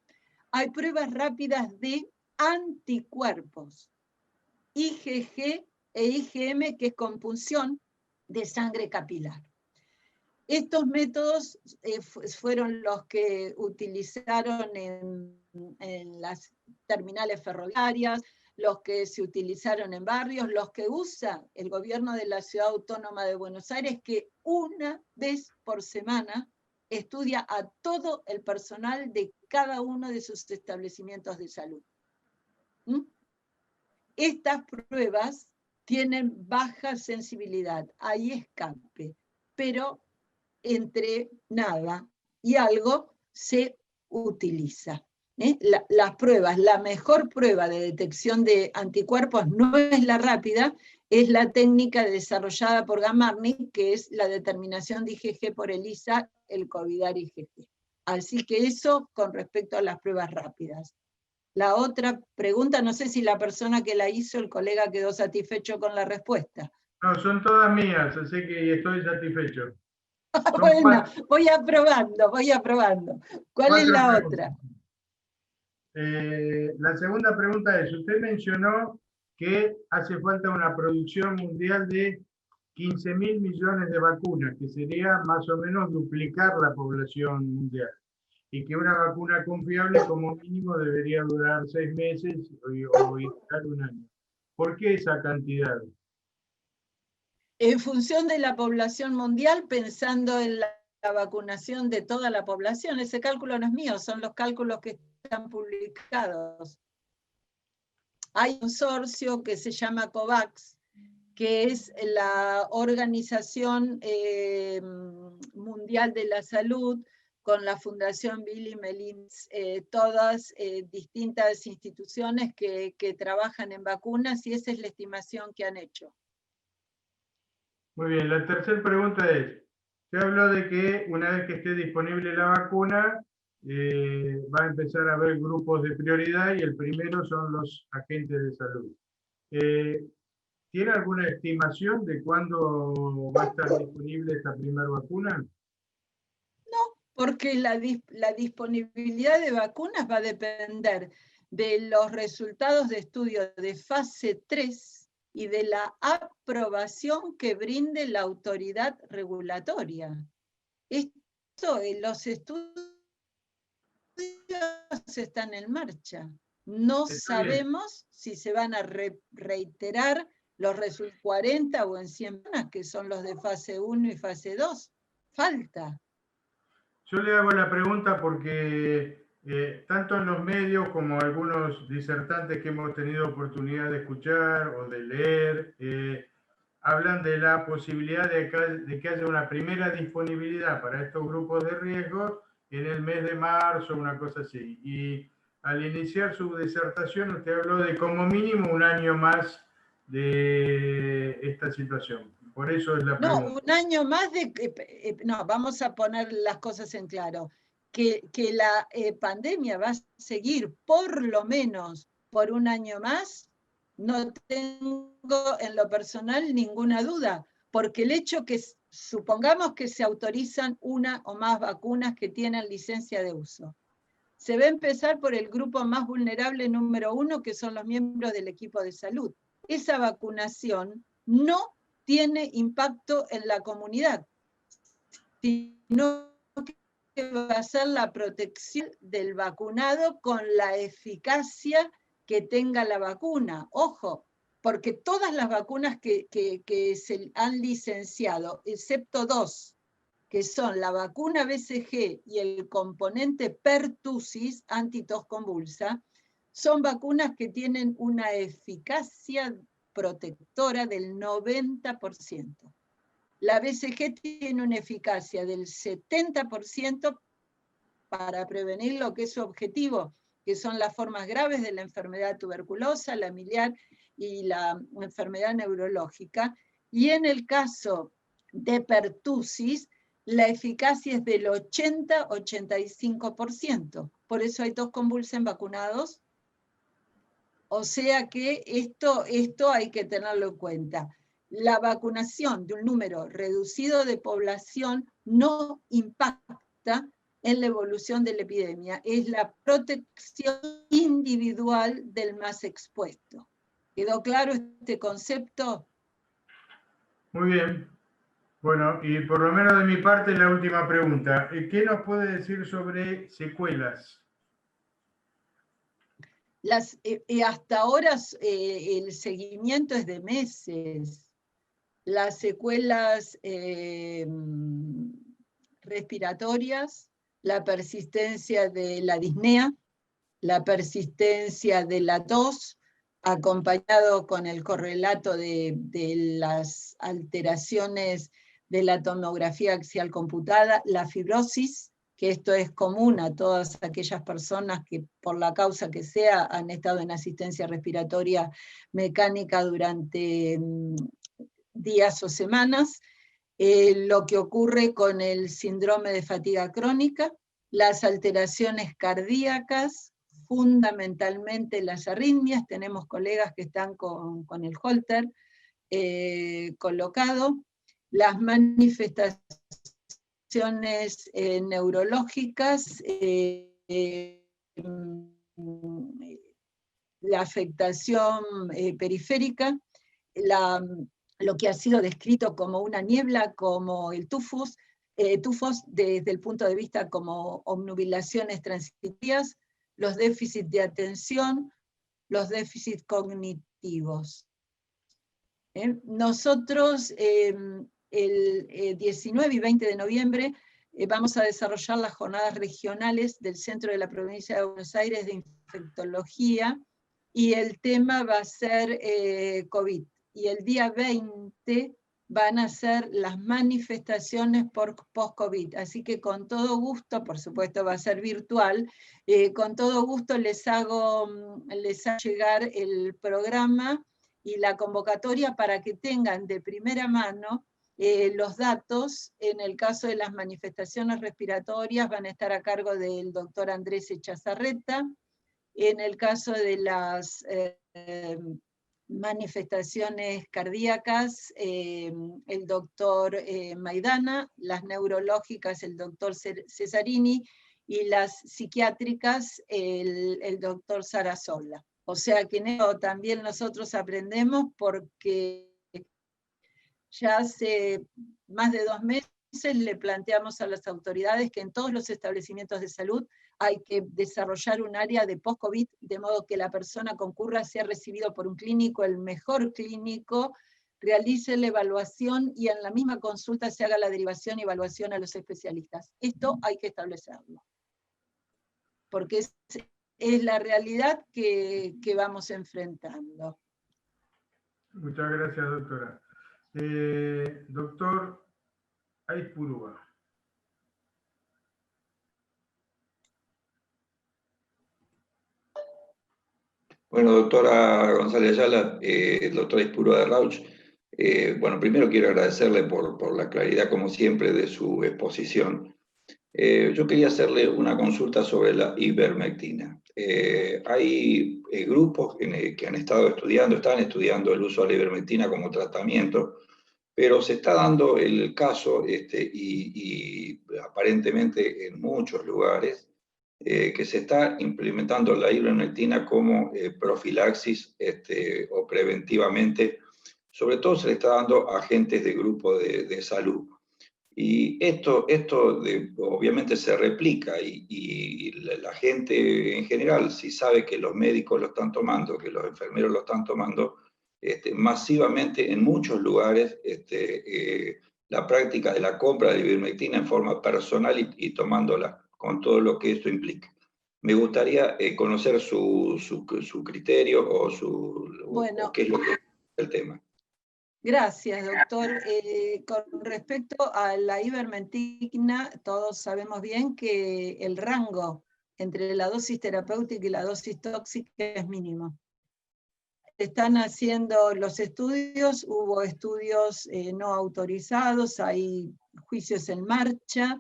Hay pruebas rápidas de anticuerpos, IgG e IgM, que es compunción de sangre capilar. Estos métodos fueron los que utilizaron en las terminales ferroviarias, los que se utilizaron en barrios, los que usa el gobierno de la Ciudad Autónoma de Buenos Aires, que una vez por semana estudia a todo el personal de cada uno de sus establecimientos de salud. Estas pruebas tienen baja sensibilidad, hay escape, pero entre nada y algo se utiliza. Las pruebas, la mejor prueba de detección de anticuerpos no es la rápida, es la técnica desarrollada por Gamarni, que es la determinación de IgG por ELISA, el COVIDAR IgG. Así que eso con respecto a las pruebas rápidas. La otra pregunta, no sé si la persona que la hizo, el colega, quedó satisfecho con la respuesta. No, son todas mías, así que estoy satisfecho. Bueno, voy aprobando. ¿Cuál es la otra? La segunda pregunta es, usted mencionó que hace falta una producción mundial de 15.000 millones de vacunas, que sería más o menos duplicar la población mundial. y que una vacuna confiable como mínimo debería durar 6 meses o indicar un año. ¿Por qué esa cantidad? En función de la población mundial, pensando en la vacunación de toda la población, ese cálculo no es mío, son los cálculos que están publicados. Hay un consorcio que se llama COVAX, que es la Organización Mundial de la Salud, con la Fundación Bill y Melinda, todas distintas instituciones que trabajan en vacunas, y esa es la estimación que han hecho. Muy bien, la tercera pregunta es, se habló de que una vez que esté disponible la vacuna, va a empezar a haber grupos de prioridad y el primero son los agentes de salud. ¿Tiene alguna estimación de cuándo va a estar disponible esta primera vacuna? Porque la disponibilidad de vacunas va a depender de los resultados de estudio de fase 3 y de la aprobación que brinde la autoridad regulatoria. Esto, los estudios están en marcha. No sabemos si se van a reiterar los resultados 40 o en 100 semanas, que son los de fase 1 y fase 2. Falta. Yo le hago la pregunta porque tanto en los medios como algunos disertantes que hemos tenido oportunidad de escuchar o de leer, hablan de la posibilidad de que haya una primera disponibilidad para estos grupos de riesgo en el mes de marzo, una cosa así. Y al iniciar su disertación, usted habló de como mínimo un año más de esta situación. Por eso es la pregunta. No, un año más no, vamos a poner las cosas en claro. Que la pandemia va a seguir por lo menos por un año más, no tengo en lo personal ninguna duda, porque el hecho que supongamos que se autorizan una o más vacunas que tienen licencia de uso, se va a empezar por el grupo más vulnerable número 1, que son los miembros del equipo de salud. Esa vacunación no tiene impacto en la comunidad, sino que va a ser la protección del vacunado con la eficacia que tenga la vacuna. Ojo, porque todas las vacunas que se han licenciado, excepto 2, que son la vacuna BCG y el componente pertussis, antitos convulsa, son vacunas que tienen una eficacia protectora del 90%. La BCG tiene una eficacia del 70% para prevenir lo que es su objetivo, que son las formas graves de la enfermedad tuberculosa, la miliar y la enfermedad neurológica. Y en el caso de pertussis, la eficacia es del 80-85%. Por eso hay 2 convulsen vacunados. O sea que esto hay que tenerlo en cuenta. La vacunación de un número reducido de población no impacta en la evolución de la epidemia. Es la protección individual del más expuesto. ¿Quedó claro este concepto? Muy bien. Bueno, y por lo menos de mi parte la última pregunta. ¿Qué nos puede decir sobre secuelas? Hasta ahora el seguimiento es de meses. Las secuelas respiratorias, la persistencia de la disnea, la persistencia de la tos, acompañado con el correlato de las alteraciones de la tomografía axial computada, la fibrosis, que esto es común a todas aquellas personas que por la causa que sea han estado en asistencia respiratoria mecánica durante días o semanas, lo que ocurre con el síndrome de fatiga crónica, las alteraciones cardíacas, fundamentalmente las arritmias. Tenemos colegas que están con el Holter colocado, las manifestaciones neurológicas, la afectación periférica, lo que ha sido descrito como una niebla, como el tufus, tufos desde el punto de vista como obnubilaciones transitorias, los déficits de atención, los déficits cognitivos. Nosotros el 19 y 20 de noviembre vamos a desarrollar las jornadas regionales del Centro de la Provincia de Buenos Aires de Infectología, y el tema va a ser COVID. Y el día 20 van a ser las manifestaciones por post-COVID. Así que con todo gusto, por supuesto va a ser virtual, con todo gusto les hago llegar el programa y la convocatoria para que tengan de primera mano los datos. En el caso de las manifestaciones respiratorias van a estar a cargo del doctor Andrés Echazarreta. En el caso de las manifestaciones cardíacas, el doctor Maidana, las neurológicas, el doctor Cesarini, y las psiquiátricas, el doctor Sarasola. O sea que en eso también nosotros aprendemos, porque ya hace más de 2 meses le planteamos a las autoridades que en todos los establecimientos de salud hay que desarrollar un área de post-COVID, de modo que la persona concurra, sea recibido por un clínico, el mejor clínico, realice la evaluación y en la misma consulta se haga la derivación y evaluación a los especialistas. Esto hay que establecerlo, porque es la realidad que vamos enfrentando. Muchas gracias, doctora. Doctor Aizpurúa. Bueno, doctora González Ayala, doctora Aizpurúa de Rauch, bueno, primero quiero agradecerle por la claridad, como siempre, de su exposición. Yo quería hacerle una consulta sobre la ivermectina. Hay grupos que han estado estudiando, están estudiando el uso de la ivermectina como tratamiento, pero se está dando el caso, y aparentemente en muchos lugares, que se está implementando la ivermectina como profilaxis o preventivamente. Sobre todo se le está dando a agentes de grupo de salud. Y esto obviamente se replica, y la gente en general, si sabe que los médicos lo están tomando, que los enfermeros lo están tomando, masivamente en muchos lugares, la práctica de la compra de ivermectina en forma personal y tomándola con todo lo que esto implica. Me gustaría conocer su criterio Bueno, o qué es lo que es el tema. gracias, doctor. Con respecto a la ivermectina, todos sabemos bien que el rango entre la dosis terapéutica y la dosis tóxica es mínimo. Están haciendo los estudios, hubo estudios no autorizados, hay juicios en marcha.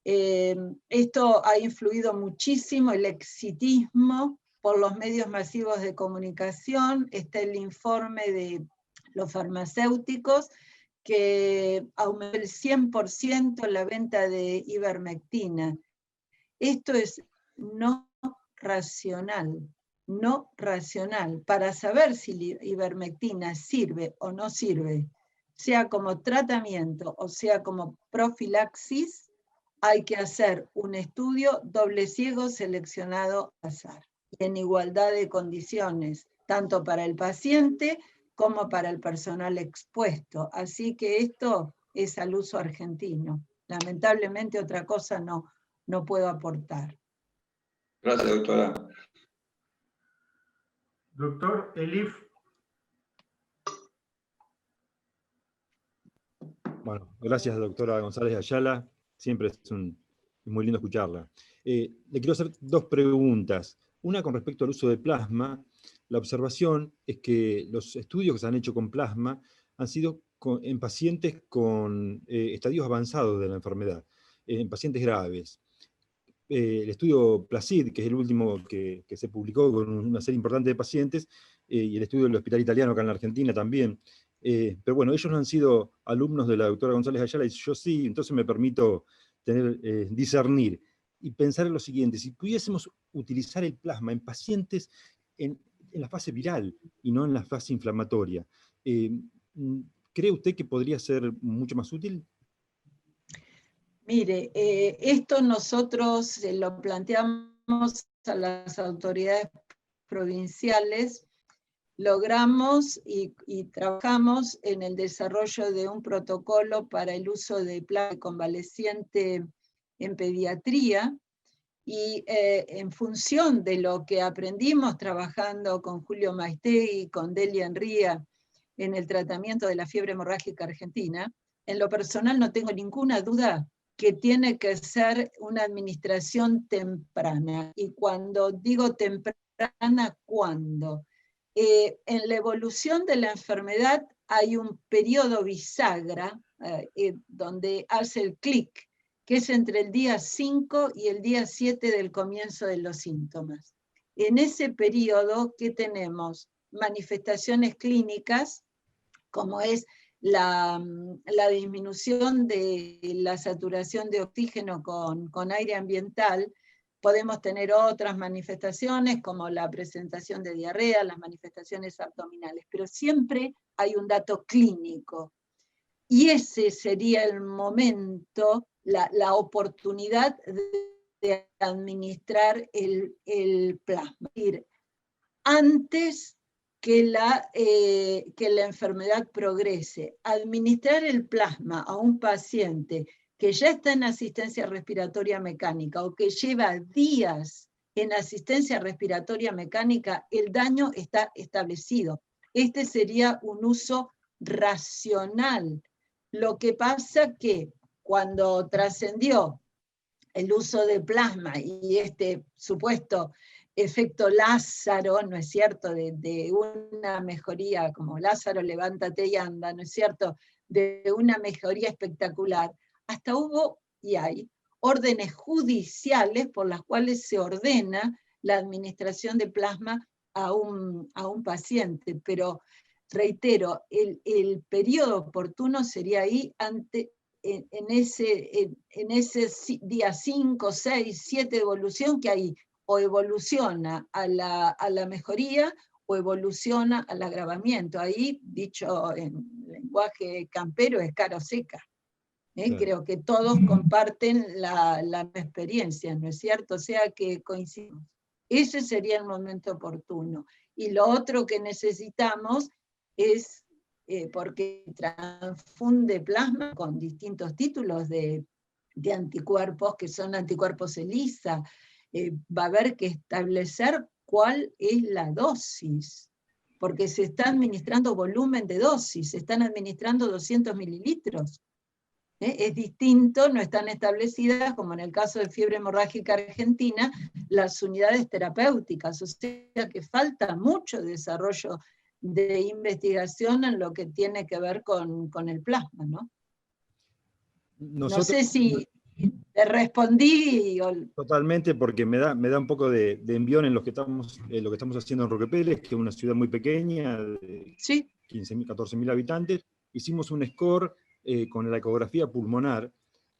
Esto ha influido muchísimo el exitismo por los medios masivos de comunicación. Está el informe de los farmacéuticos que aumentó el 100% la venta de ivermectina. Esto es no racional. No racional. Para saber si la ivermectina sirve o no sirve, sea como tratamiento o sea como profilaxis, hay que hacer un estudio doble ciego seleccionado al azar, en igualdad de condiciones, tanto para el paciente como para el personal expuesto. Así que esto es al uso argentino. Lamentablemente otra cosa no puedo aportar. Gracias, doctora. Doctor Elif. Bueno, gracias, doctora González Ayala. Siempre es muy lindo escucharla. Le quiero hacer 2 preguntas. Una con respecto al uso de plasma. La observación es que los estudios que se han hecho con plasma han sido en pacientes con estadios avanzados de la enfermedad, en pacientes graves. El estudio PLACID, que es el último que se publicó con una serie importante de pacientes, y el estudio del Hospital Italiano acá en la Argentina también. Pero bueno, ellos no han sido alumnos de la doctora González Ayala, y yo sí, entonces me permito discernir y pensar en lo siguiente: si pudiésemos utilizar el plasma en pacientes en la fase viral y no en la fase inflamatoria, ¿cree usted que podría ser mucho más útil? Mire, esto nosotros lo planteamos a las autoridades provinciales, logramos y trabajamos en el desarrollo de un protocolo para el uso de plasma convaleciente en pediatría, y en función de lo que aprendimos trabajando con Julio Maistegui, con Delia Enría, en el tratamiento de la fiebre hemorrágica argentina, en lo personal no tengo ninguna duda que tiene que ser una administración temprana. Y cuando digo temprana, ¿cuándo? En la evolución de la enfermedad hay un periodo bisagra donde hace el clic, que es entre el día 5 y el día 7 del comienzo de los síntomas. En ese periodo, ¿qué tenemos? Manifestaciones clínicas, como es la disminución de la saturación de oxígeno con aire ambiental. Podemos tener otras manifestaciones, como la presentación de diarrea, las manifestaciones abdominales, pero siempre hay un dato clínico. Y ese sería el momento, la oportunidad de administrar el plasma. Es decir, antes que la enfermedad progrese. Administrar el plasma a un paciente que ya está en asistencia respiratoria mecánica o que lleva días en asistencia respiratoria mecánica, el daño está establecido. Este sería un uso racional. Lo que pasa que cuando trascendió el uso de plasma y este supuesto efecto Lázaro, ¿no es cierto?, de una mejoría, como Lázaro, levántate y anda, ¿no es cierto?, de una mejoría espectacular, hasta hubo, y hay, órdenes judiciales por las cuales se ordena la administración de plasma a un paciente, pero reitero, el periodo oportuno sería ahí en ese día 5, 6, 7 de evolución, que ahí o evoluciona a la mejoría o evoluciona al agravamiento. Ahí, dicho en lenguaje campero, es cara o seca. Claro. Creo que todos comparten la experiencia, ¿no es cierto? O sea que coincidimos. Ese sería el momento oportuno. Y lo otro que necesitamos es, porque transfunde plasma con distintos títulos de anticuerpos, que son anticuerpos ELISA, va a haber que establecer cuál es la dosis, porque se está administrando volumen de dosis, se están administrando 200 mililitros. Es distinto, no están establecidas, como en el caso de fiebre hemorrágica argentina, las unidades terapéuticas, o sea que falta mucho desarrollo de investigación en lo que tiene que ver con el plasma, ¿no? No sé si te respondí. Totalmente, porque me da un poco de envión en lo que estamos haciendo en Roque Pérez, que es una ciudad muy pequeña, de 15.000, 14.000 habitantes. Hicimos un score con la ecografía pulmonar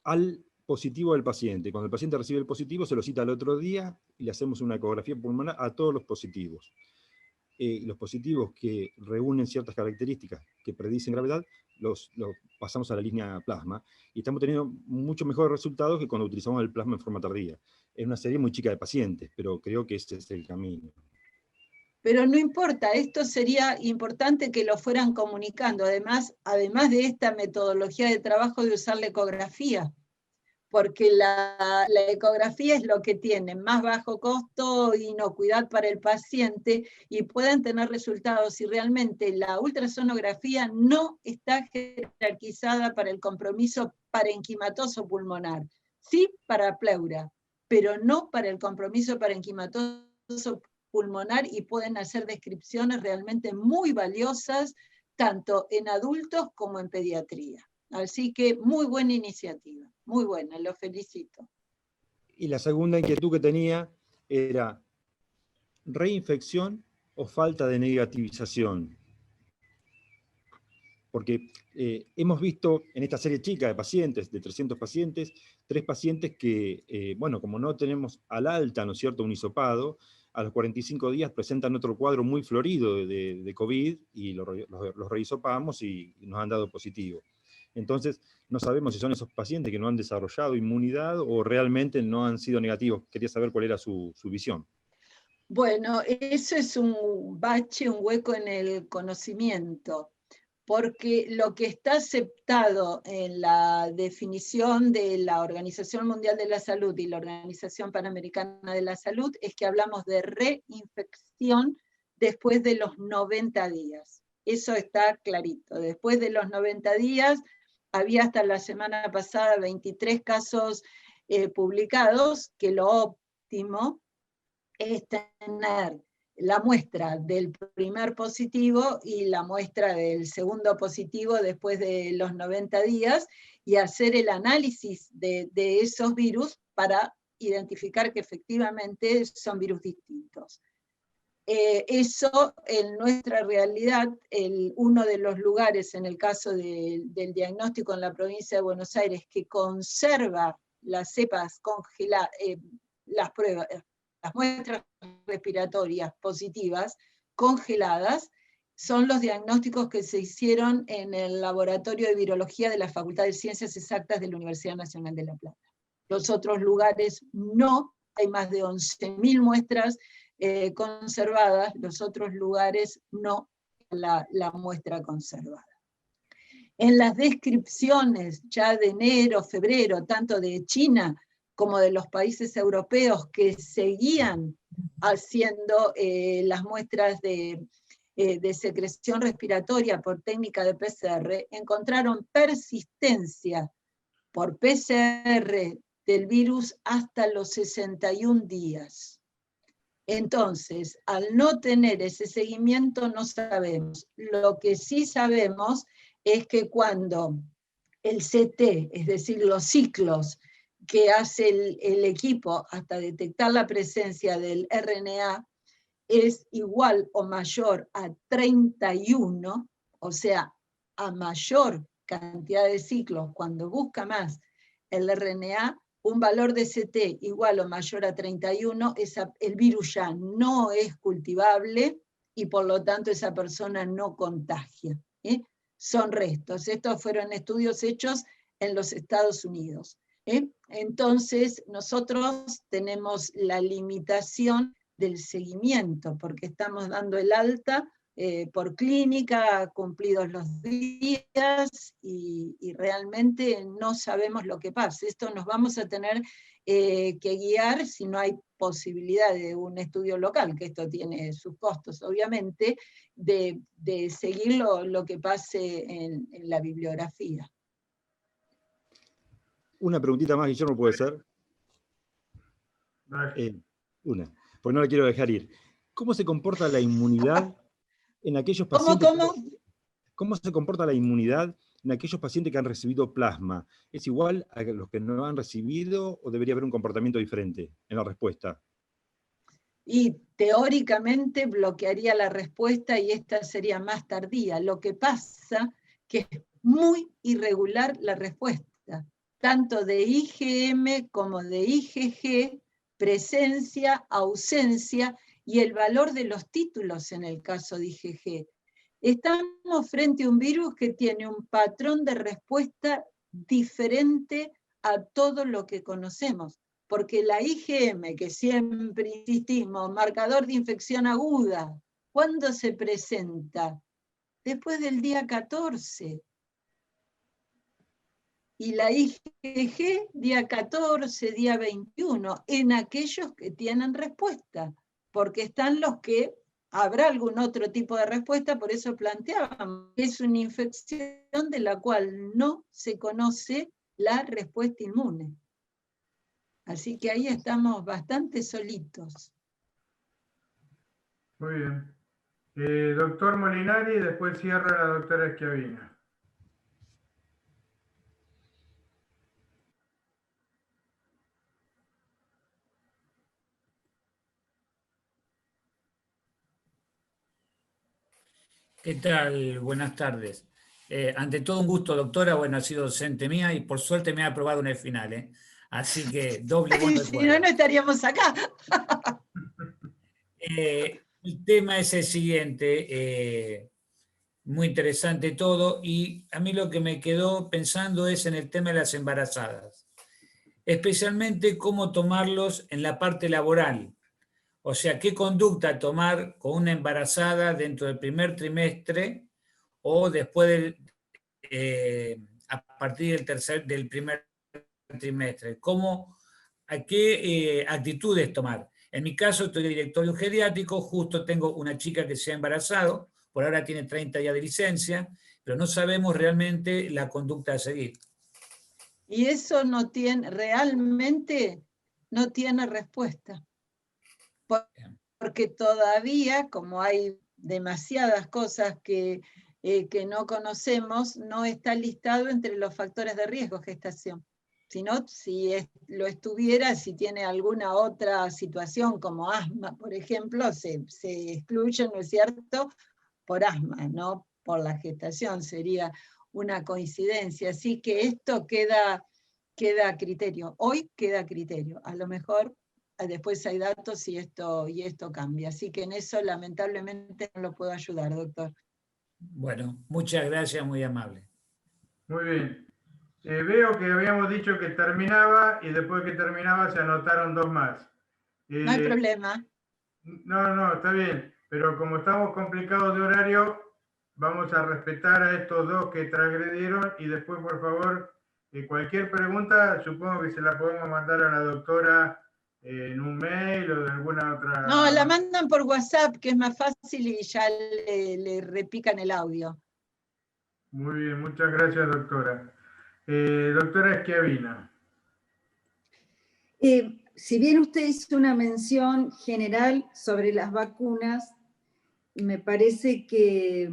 al positivo del paciente. Cuando el paciente recibe el positivo, se lo cita al otro día y le hacemos una ecografía pulmonar a todos los positivos. Los positivos que reúnen ciertas características que predicen gravedad, los pasamos a la línea plasma, y estamos teniendo mucho mejores resultados que cuando utilizamos el plasma en forma tardía. Es una serie muy chica de pacientes, pero creo que ese es el camino. Pero no importa, esto sería importante que lo fueran comunicando, además de esta metodología de trabajo de usar la ecografía, porque la ecografía es lo que tiene más bajo costo, inocuidad para el paciente, y pueden tener resultados. Y realmente la ultrasonografía no está jerarquizada para el compromiso parenquimatoso pulmonar, sí para pleura, pero no para el compromiso parenquimatoso pulmonar, y pueden hacer descripciones realmente muy valiosas, tanto en adultos como en pediatría. Así que muy buena iniciativa, muy buena, lo felicito. Y la segunda inquietud que tenía era reinfección o falta de negativización. Porque hemos visto en esta serie chica de pacientes, de 300 pacientes, 3 pacientes que, bueno, como no tenemos al alta, ¿no es cierto?, un hisopado, a los 45 días presentan otro cuadro muy florido de COVID, y los rehisopamos y nos han dado positivo. Entonces, no sabemos si son esos pacientes que no han desarrollado inmunidad o realmente no han sido negativos. Quería saber cuál era su visión. Bueno, eso es un bache, un hueco en el conocimiento, porque lo que está aceptado en la definición de la Organización Mundial de la Salud y la Organización Panamericana de la Salud es que hablamos de reinfección después de los 90 días. Eso está clarito. Después de los 90 días, había hasta la semana pasada 23 casos publicados, que lo óptimo es tener la muestra del primer positivo y la muestra del segundo positivo después de los 90 días y hacer el análisis de esos virus para identificar que efectivamente son virus distintos. Eso en nuestra realidad, uno de los lugares en el caso del diagnóstico en la provincia de Buenos Aires que conserva las cepas congeladas, las pruebas, las muestras respiratorias positivas congeladas, son los diagnósticos que se hicieron en el Laboratorio de Virología de la Facultad de Ciencias Exactas de la Universidad Nacional de La Plata. Los otros lugares no, hay más de 11.000 muestras conservadas, los otros lugares no, la muestra conservada. En las descripciones ya de enero, febrero, tanto de China como de los países europeos que seguían haciendo las muestras de secreción respiratoria por técnica de PCR, encontraron persistencia por PCR del virus hasta los 61 días. Entonces, al no tener ese seguimiento no sabemos. Lo que sí sabemos es que cuando el CT, es decir, los ciclos que hace el equipo hasta detectar la presencia del RNA, es igual o mayor a 31, o sea, a mayor cantidad de ciclos, cuando busca más el RNA, un valor de CT igual o mayor a 31, el virus ya no es cultivable y por lo tanto esa persona no contagia. Son restos. Estos fueron estudios hechos en los Estados Unidos. Entonces nosotros tenemos la limitación del seguimiento, porque estamos dando el alta por clínica, cumplidos los días, y realmente no sabemos lo que pasa. Esto nos vamos a tener que guiar si no hay posibilidad de un estudio local, que esto tiene sus costos, obviamente, de seguir lo que pase en la bibliografía. Una preguntita más, Guillermo, ¿puede ser? Una, porque no la quiero dejar ir. ¿Cómo se comporta la inmunidad en aquellos pacientes? ¿Cómo se comporta la inmunidad en aquellos pacientes que han recibido plasma? ¿Es igual a los que no han recibido o debería haber un comportamiento diferente en la respuesta? Y teóricamente bloquearía la respuesta y esta sería más tardía. Lo que pasa que es muy irregular la respuesta, tanto de IgM como de IgG, presencia, ausencia y el valor de los títulos en el caso de IgG. Estamos frente a un virus que tiene un patrón de respuesta diferente a todo lo que conocemos, porque la IgM, que siempre insistimos, marcador de infección aguda, ¿cuándo se presenta? Después del día 14. Y la IgG, día 14, día 21, en aquellos que tienen respuesta, porque están los que habrá algún otro tipo de respuesta, por eso planteábamos, es una infección de la cual no se conoce la respuesta inmune. Así que ahí estamos bastante solitos. Muy bien. Doctor Molinari, después cierra la doctora Schiavina. ¿Qué tal? Buenas tardes. Ante todo un gusto, doctora. Bueno, ha sido docente mía y por suerte me ha aprobado en el final. Así que doble buen recuerdo. Si no, no estaríamos acá. El tema es el siguiente. muy interesante todo, y a mí lo que me quedó pensando es en el tema de las embarazadas, especialmente cómo tomarlos en la parte laboral. O sea, qué conducta tomar con una embarazada dentro del primer trimestre o después a partir del primer trimestre. ¿A qué actitudes tomar? En mi caso, estoy de directorio geriátrico, justo tengo una chica que se ha embarazado, por ahora tiene 30 días de licencia, pero no sabemos realmente la conducta a seguir. Y eso no tiene, realmente no tiene respuesta. Porque todavía, como hay demasiadas cosas que no conocemos, no está listado entre los factores de riesgo gestación. Sino, si lo estuviera, si tiene alguna otra situación como asma, por ejemplo, se excluye, ¿no es cierto?, por asma, no por la gestación, sería una coincidencia. Así que esto queda a criterio. Hoy queda a criterio. A lo mejor después hay datos y esto cambia. Así que en eso lamentablemente no lo puedo ayudar, doctor. Bueno, muchas gracias, muy amable. Muy bien. Veo que habíamos dicho que terminaba y después que terminaba se anotaron 2 más. No hay problema. No, está bien. Pero como estamos complicados de horario, vamos a respetar a estos 2 que transgredieron y después, por favor, cualquier pregunta, supongo que se la podemos mandar a la doctora en un mail o de alguna otra... No, la mandan por WhatsApp, que es más fácil y ya le repican el audio. Muy bien, muchas gracias, doctora. Doctora Schiavina. Si bien usted hizo una mención general sobre las vacunas, me parece que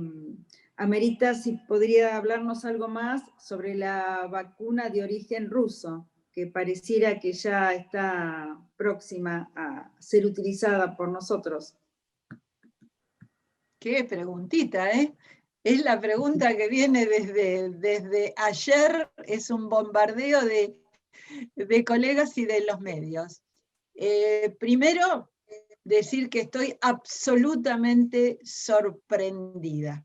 amerita si podría hablarnos algo más sobre la vacuna de origen ruso, que pareciera que ya está próxima a ser utilizada por nosotros. Qué preguntita, ¿eh? Es la pregunta que viene desde ayer, es un bombardeo de colegas y de los medios. Primero, decir que estoy absolutamente sorprendida.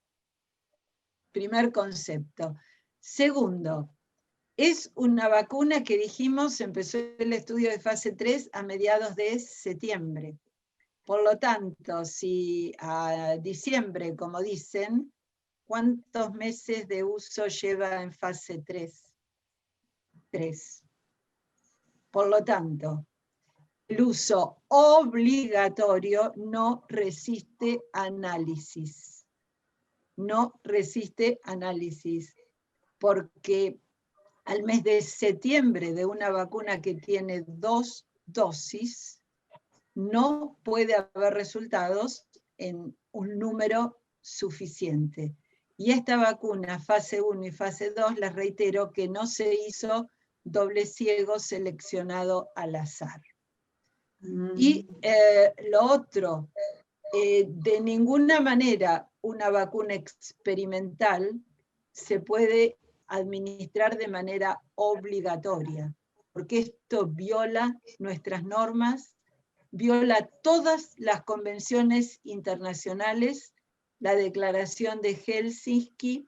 Primer concepto. Segundo, es una vacuna que dijimos, empezó el estudio de fase 3 a mediados de septiembre. Por lo tanto, si a diciembre, como dicen, ¿cuántos meses de uso lleva en fase 3? 3. Por lo tanto, el uso obligatorio no resiste análisis. No resiste análisis, porque al mes de septiembre de una vacuna que tiene 2 dosis, no puede haber resultados en un número suficiente. Y esta vacuna, fase 1 y fase 2, les reitero que no se hizo doble ciego seleccionado al azar. Y lo otro, de ninguna manera una vacuna experimental se puede administrar de manera obligatoria, porque esto viola nuestras normas, viola todas las convenciones internacionales, la Declaración de Helsinki,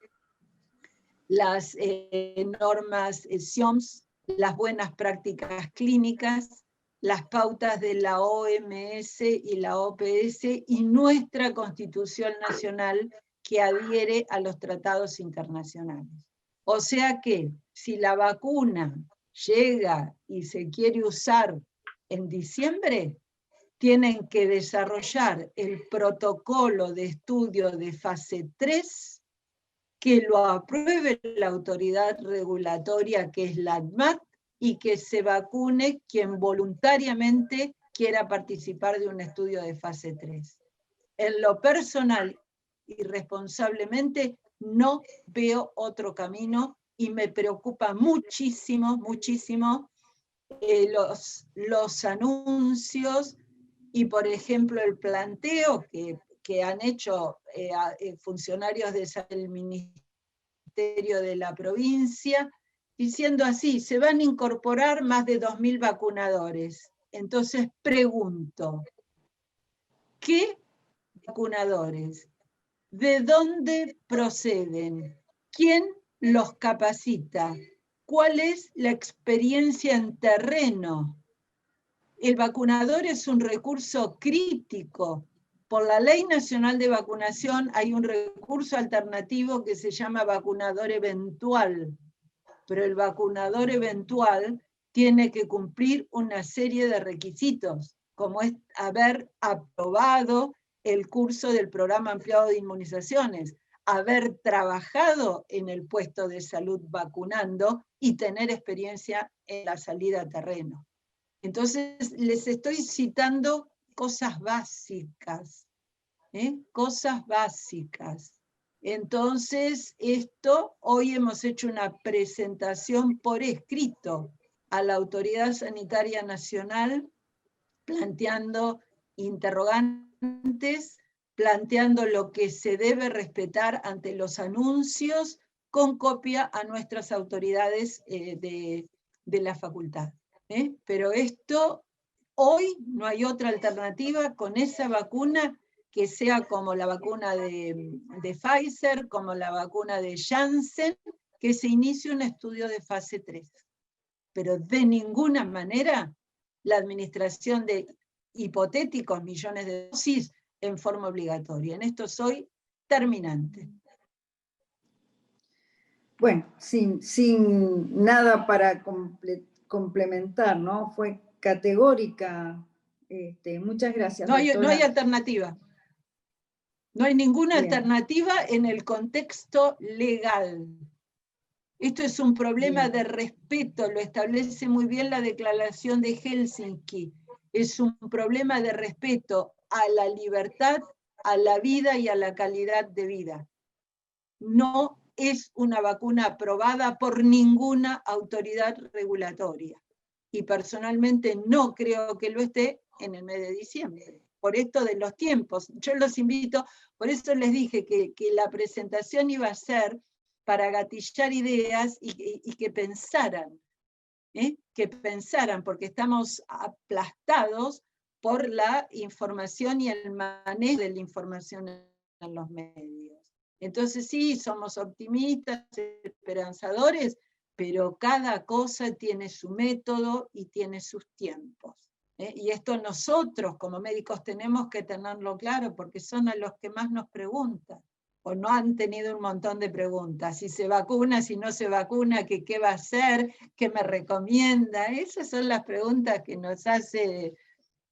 las normas SIOMS, las buenas prácticas clínicas, las pautas de la OMS y la OPS y nuestra Constitución Nacional que adhiere a los tratados internacionales. O sea que si la vacuna llega y se quiere usar en diciembre, tienen que desarrollar el protocolo de estudio de fase 3, que lo apruebe la autoridad regulatoria que es la ANMAT, y que se vacune quien voluntariamente quiera participar de un estudio de fase 3. En lo personal y responsablemente no veo otro camino y me preocupa muchísimo, muchísimo los anuncios y, por ejemplo, el planteo que han hecho funcionarios del Ministerio de la provincia, diciendo así, se van a incorporar más de 2.000 vacunadores. Entonces pregunto, ¿qué vacunadores? ¿De dónde proceden? ¿Quién los capacita? ¿Cuál es la experiencia en terreno? El vacunador es un recurso crítico. Por la Ley Nacional de Vacunación hay un recurso alternativo que se llama vacunador eventual, pero el vacunador eventual tiene que cumplir una serie de requisitos, como es haber aprobado el curso del programa ampliado de inmunizaciones, haber trabajado en el puesto de salud vacunando y tener experiencia en la salida a terreno. Entonces, les estoy citando cosas básicas, cosas básicas. Entonces, hoy hemos hecho una presentación por escrito a la Autoridad Sanitaria Nacional, planteando interrogantes, planteando lo que se debe respetar ante los anuncios, con copia a nuestras autoridades de la facultad. Pero hoy no hay otra alternativa con esa vacuna que sea como la vacuna de Pfizer, como la vacuna de Janssen, que se inicie un estudio de fase 3. Pero de ninguna manera la administración de hipotéticos millones de dosis en forma obligatoria. En esto soy terminante. Bueno, sin nada para complementar, ¿no? Fue categórica. Muchas gracias, no hay doctora. alternativa. No hay ninguna Bien. alternativa en el contexto legal. Esto es un problema Bien. de respeto, lo establece muy bien la Declaración de Helsinki. Es un problema de respeto a la libertad, a la vida y a la calidad de vida. No es una vacuna aprobada por ninguna autoridad regulatoria. Y personalmente no creo que lo esté en el mes de diciembre. Por esto de los tiempos. Yo los invito, por eso les dije que la presentación iba a ser para gatillar ideas y que pensaran, porque estamos aplastados por la información y el manejo de la información en los medios. Entonces sí, somos optimistas, esperanzadores, pero cada cosa tiene su método y tiene sus tiempos. Y esto nosotros como médicos tenemos que tenerlo claro, porque son a los que más nos preguntan, o no han tenido un montón de preguntas, si se vacuna, si no se vacuna, qué va a hacer, qué me recomienda. Esas son las preguntas que nos hacen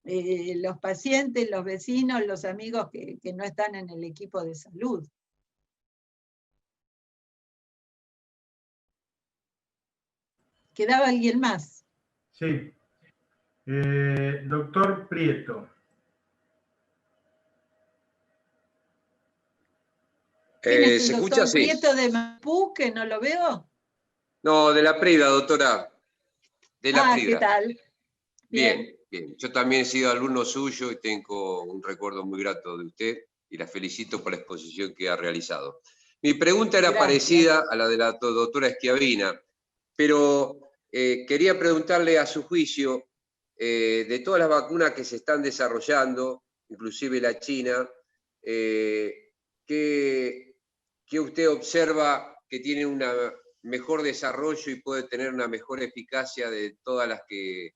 los pacientes, los vecinos, los amigos que no están en el equipo de salud. ¿Quedaba alguien más? Sí. Doctor Prieto. ¿Quién es el ¿Se doctor escucha? Sí. Prieto de Maipú, que no lo veo? No, de la Prida, doctora. De la Prida. ¿Qué tal? Bien, bien. Yo también he sido alumno suyo y tengo un recuerdo muy grato de usted y la felicito por la exposición que ha realizado. Mi pregunta era parecida a la de la doctora Schiavina, pero quería preguntarle a su juicio, de todas las vacunas que se están desarrollando, inclusive la china, ¿qué usted observa que tiene un mejor desarrollo y puede tener una mejor eficacia de todas las que,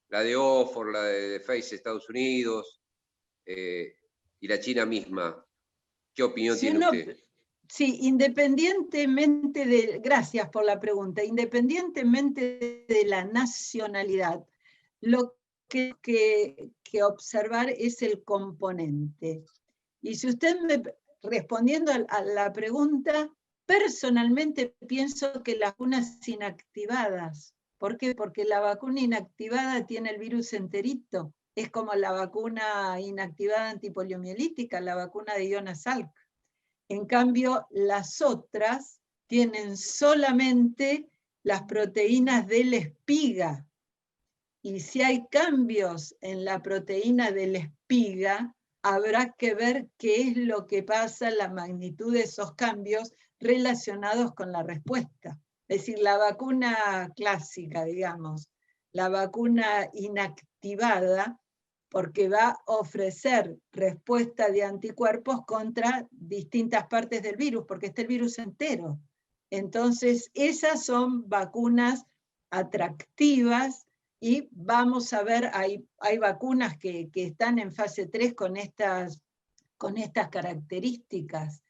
la de Oxford, la de Pfizer Estados Unidos y la China misma? ¿Qué opinión tiene usted? Sí, independientemente de, gracias por la pregunta, independientemente de la nacionalidad, lo que observar es el componente. Y si usted respondiendo a la pregunta, personalmente pienso que las vacunas inactivadas, ¿por qué? Porque la vacuna inactivada tiene el virus enterito, es como la vacuna inactivada antipoliomielítica, la vacuna de Jonas-Salk. En cambio, las otras tienen solamente las proteínas de la espiga. Y si hay cambios en la proteína de la espiga, habrá que ver qué es lo que pasa, la magnitud de esos cambios relacionados con la respuesta. Es decir, la vacuna clásica, digamos, la vacuna inactivada, porque va a ofrecer respuesta de anticuerpos contra distintas partes del virus, porque está el virus entero. Entonces, esas son vacunas atractivas, y vamos a ver, hay vacunas que están en fase 3 con estas características.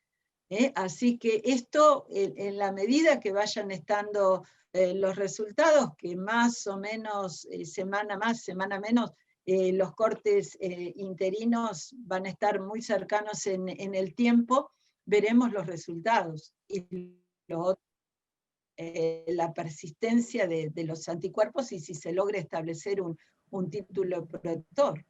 Así que esto, en la medida que vayan estando los resultados, que más o menos, semana más, semana menos, los cortes interinos van a estar muy cercanos en el tiempo, veremos los resultados. Y la persistencia de los anticuerpos, y si se logra establecer un título protector.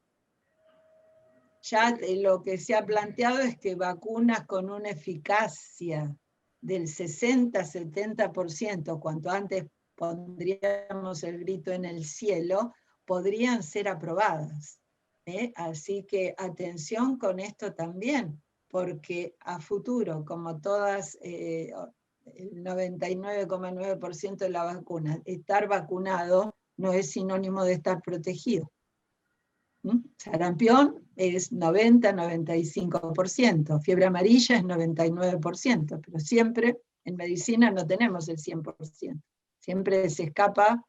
Ya lo que se ha planteado es que vacunas con una eficacia del 60-70%, cuanto antes pondríamos el grito en el cielo, podrían ser aprobadas. Así que atención con esto también, porque a futuro, como todas, el 99,9% de la vacuna, estar vacunado no es sinónimo de estar protegido. Sarampión es 90-95%, fiebre amarilla es 99%, pero siempre en medicina no tenemos el 100%. Siempre se escapa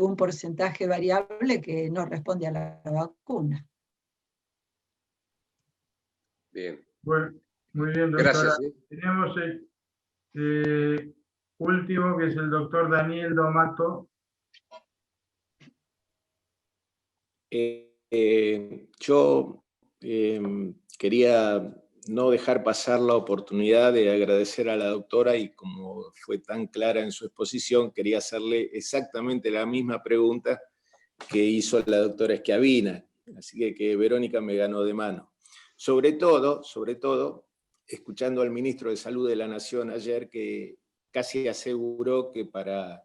un porcentaje variable que no responde a la vacuna. Bien. Bueno, muy bien, doctora. Gracias. Tenemos el último, que es el doctor Daniel Domato. Yo quería no dejar pasar la oportunidad de agradecer a la doctora, y como fue tan clara en su exposición, quería hacerle exactamente la misma pregunta que hizo la doctora Schiavina, así que Verónica me ganó de mano. Sobre todo, escuchando al ministro de Salud de la Nación ayer, que casi aseguró que para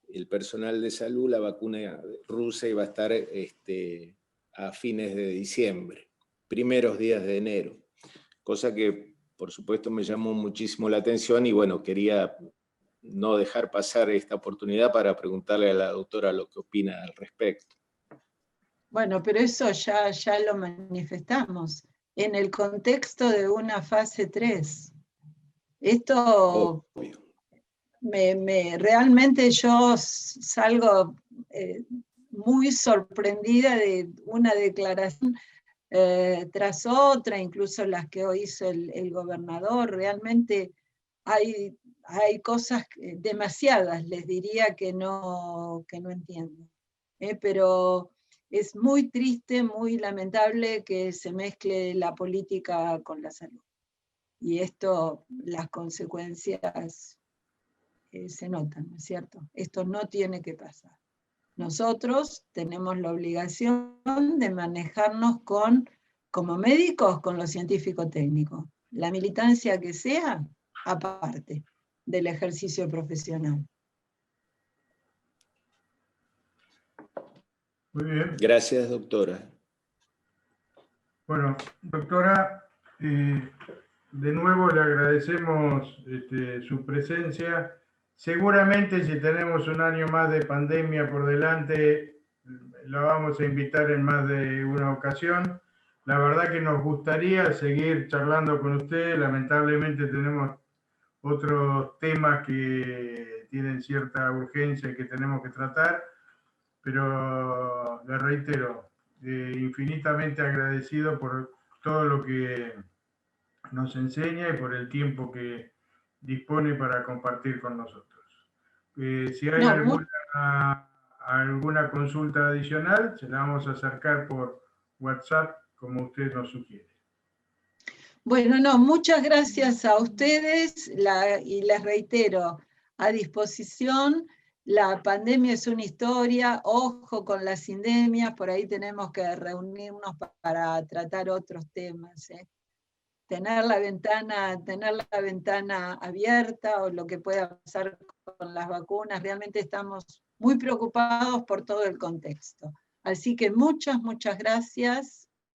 el personal de salud la vacuna rusa iba a estar a fines de diciembre, primeros días de enero, cosa que por supuesto me llamó muchísimo la atención, y bueno, quería no dejar pasar esta oportunidad para preguntarle a la doctora lo que opina al respecto. Bueno, pero eso ya lo manifestamos en el contexto de una fase 3. Esto realmente yo salgo muy sorprendida de una declaración tras otra, incluso las que hoy hizo el gobernador. Realmente hay cosas, demasiadas, les diría, que no entiendo. Pero es muy triste, muy lamentable que se mezcle la política con la salud. Y esto, las consecuencias se notan, ¿no es cierto? Esto no tiene que pasar. Nosotros tenemos la obligación de manejarnos como médicos con lo científico-técnico. La militancia que sea, aparte del ejercicio profesional. Muy bien. Gracias, doctora. Bueno, doctora, de nuevo le agradecemos su presencia. Seguramente si tenemos un año más de pandemia por delante, la vamos a invitar en más de una ocasión. La verdad que nos gustaría seguir charlando con usted. Lamentablemente tenemos otros temas que tienen cierta urgencia y que tenemos que tratar, pero le reitero, infinitamente agradecido por todo lo que nos enseña y por el tiempo que dispone para compartir con nosotros. Si hay alguna consulta adicional, se la vamos a acercar por WhatsApp, como usted nos sugiere. Bueno, no, muchas gracias a ustedes, y les reitero, a disposición. La pandemia es una historia, ojo con las endemias, por ahí tenemos que reunirnos para tratar otros temas. Tener la ventana abierta, o lo que pueda pasar con las vacunas, realmente estamos muy preocupados por todo el contexto. Así que muchas gracias.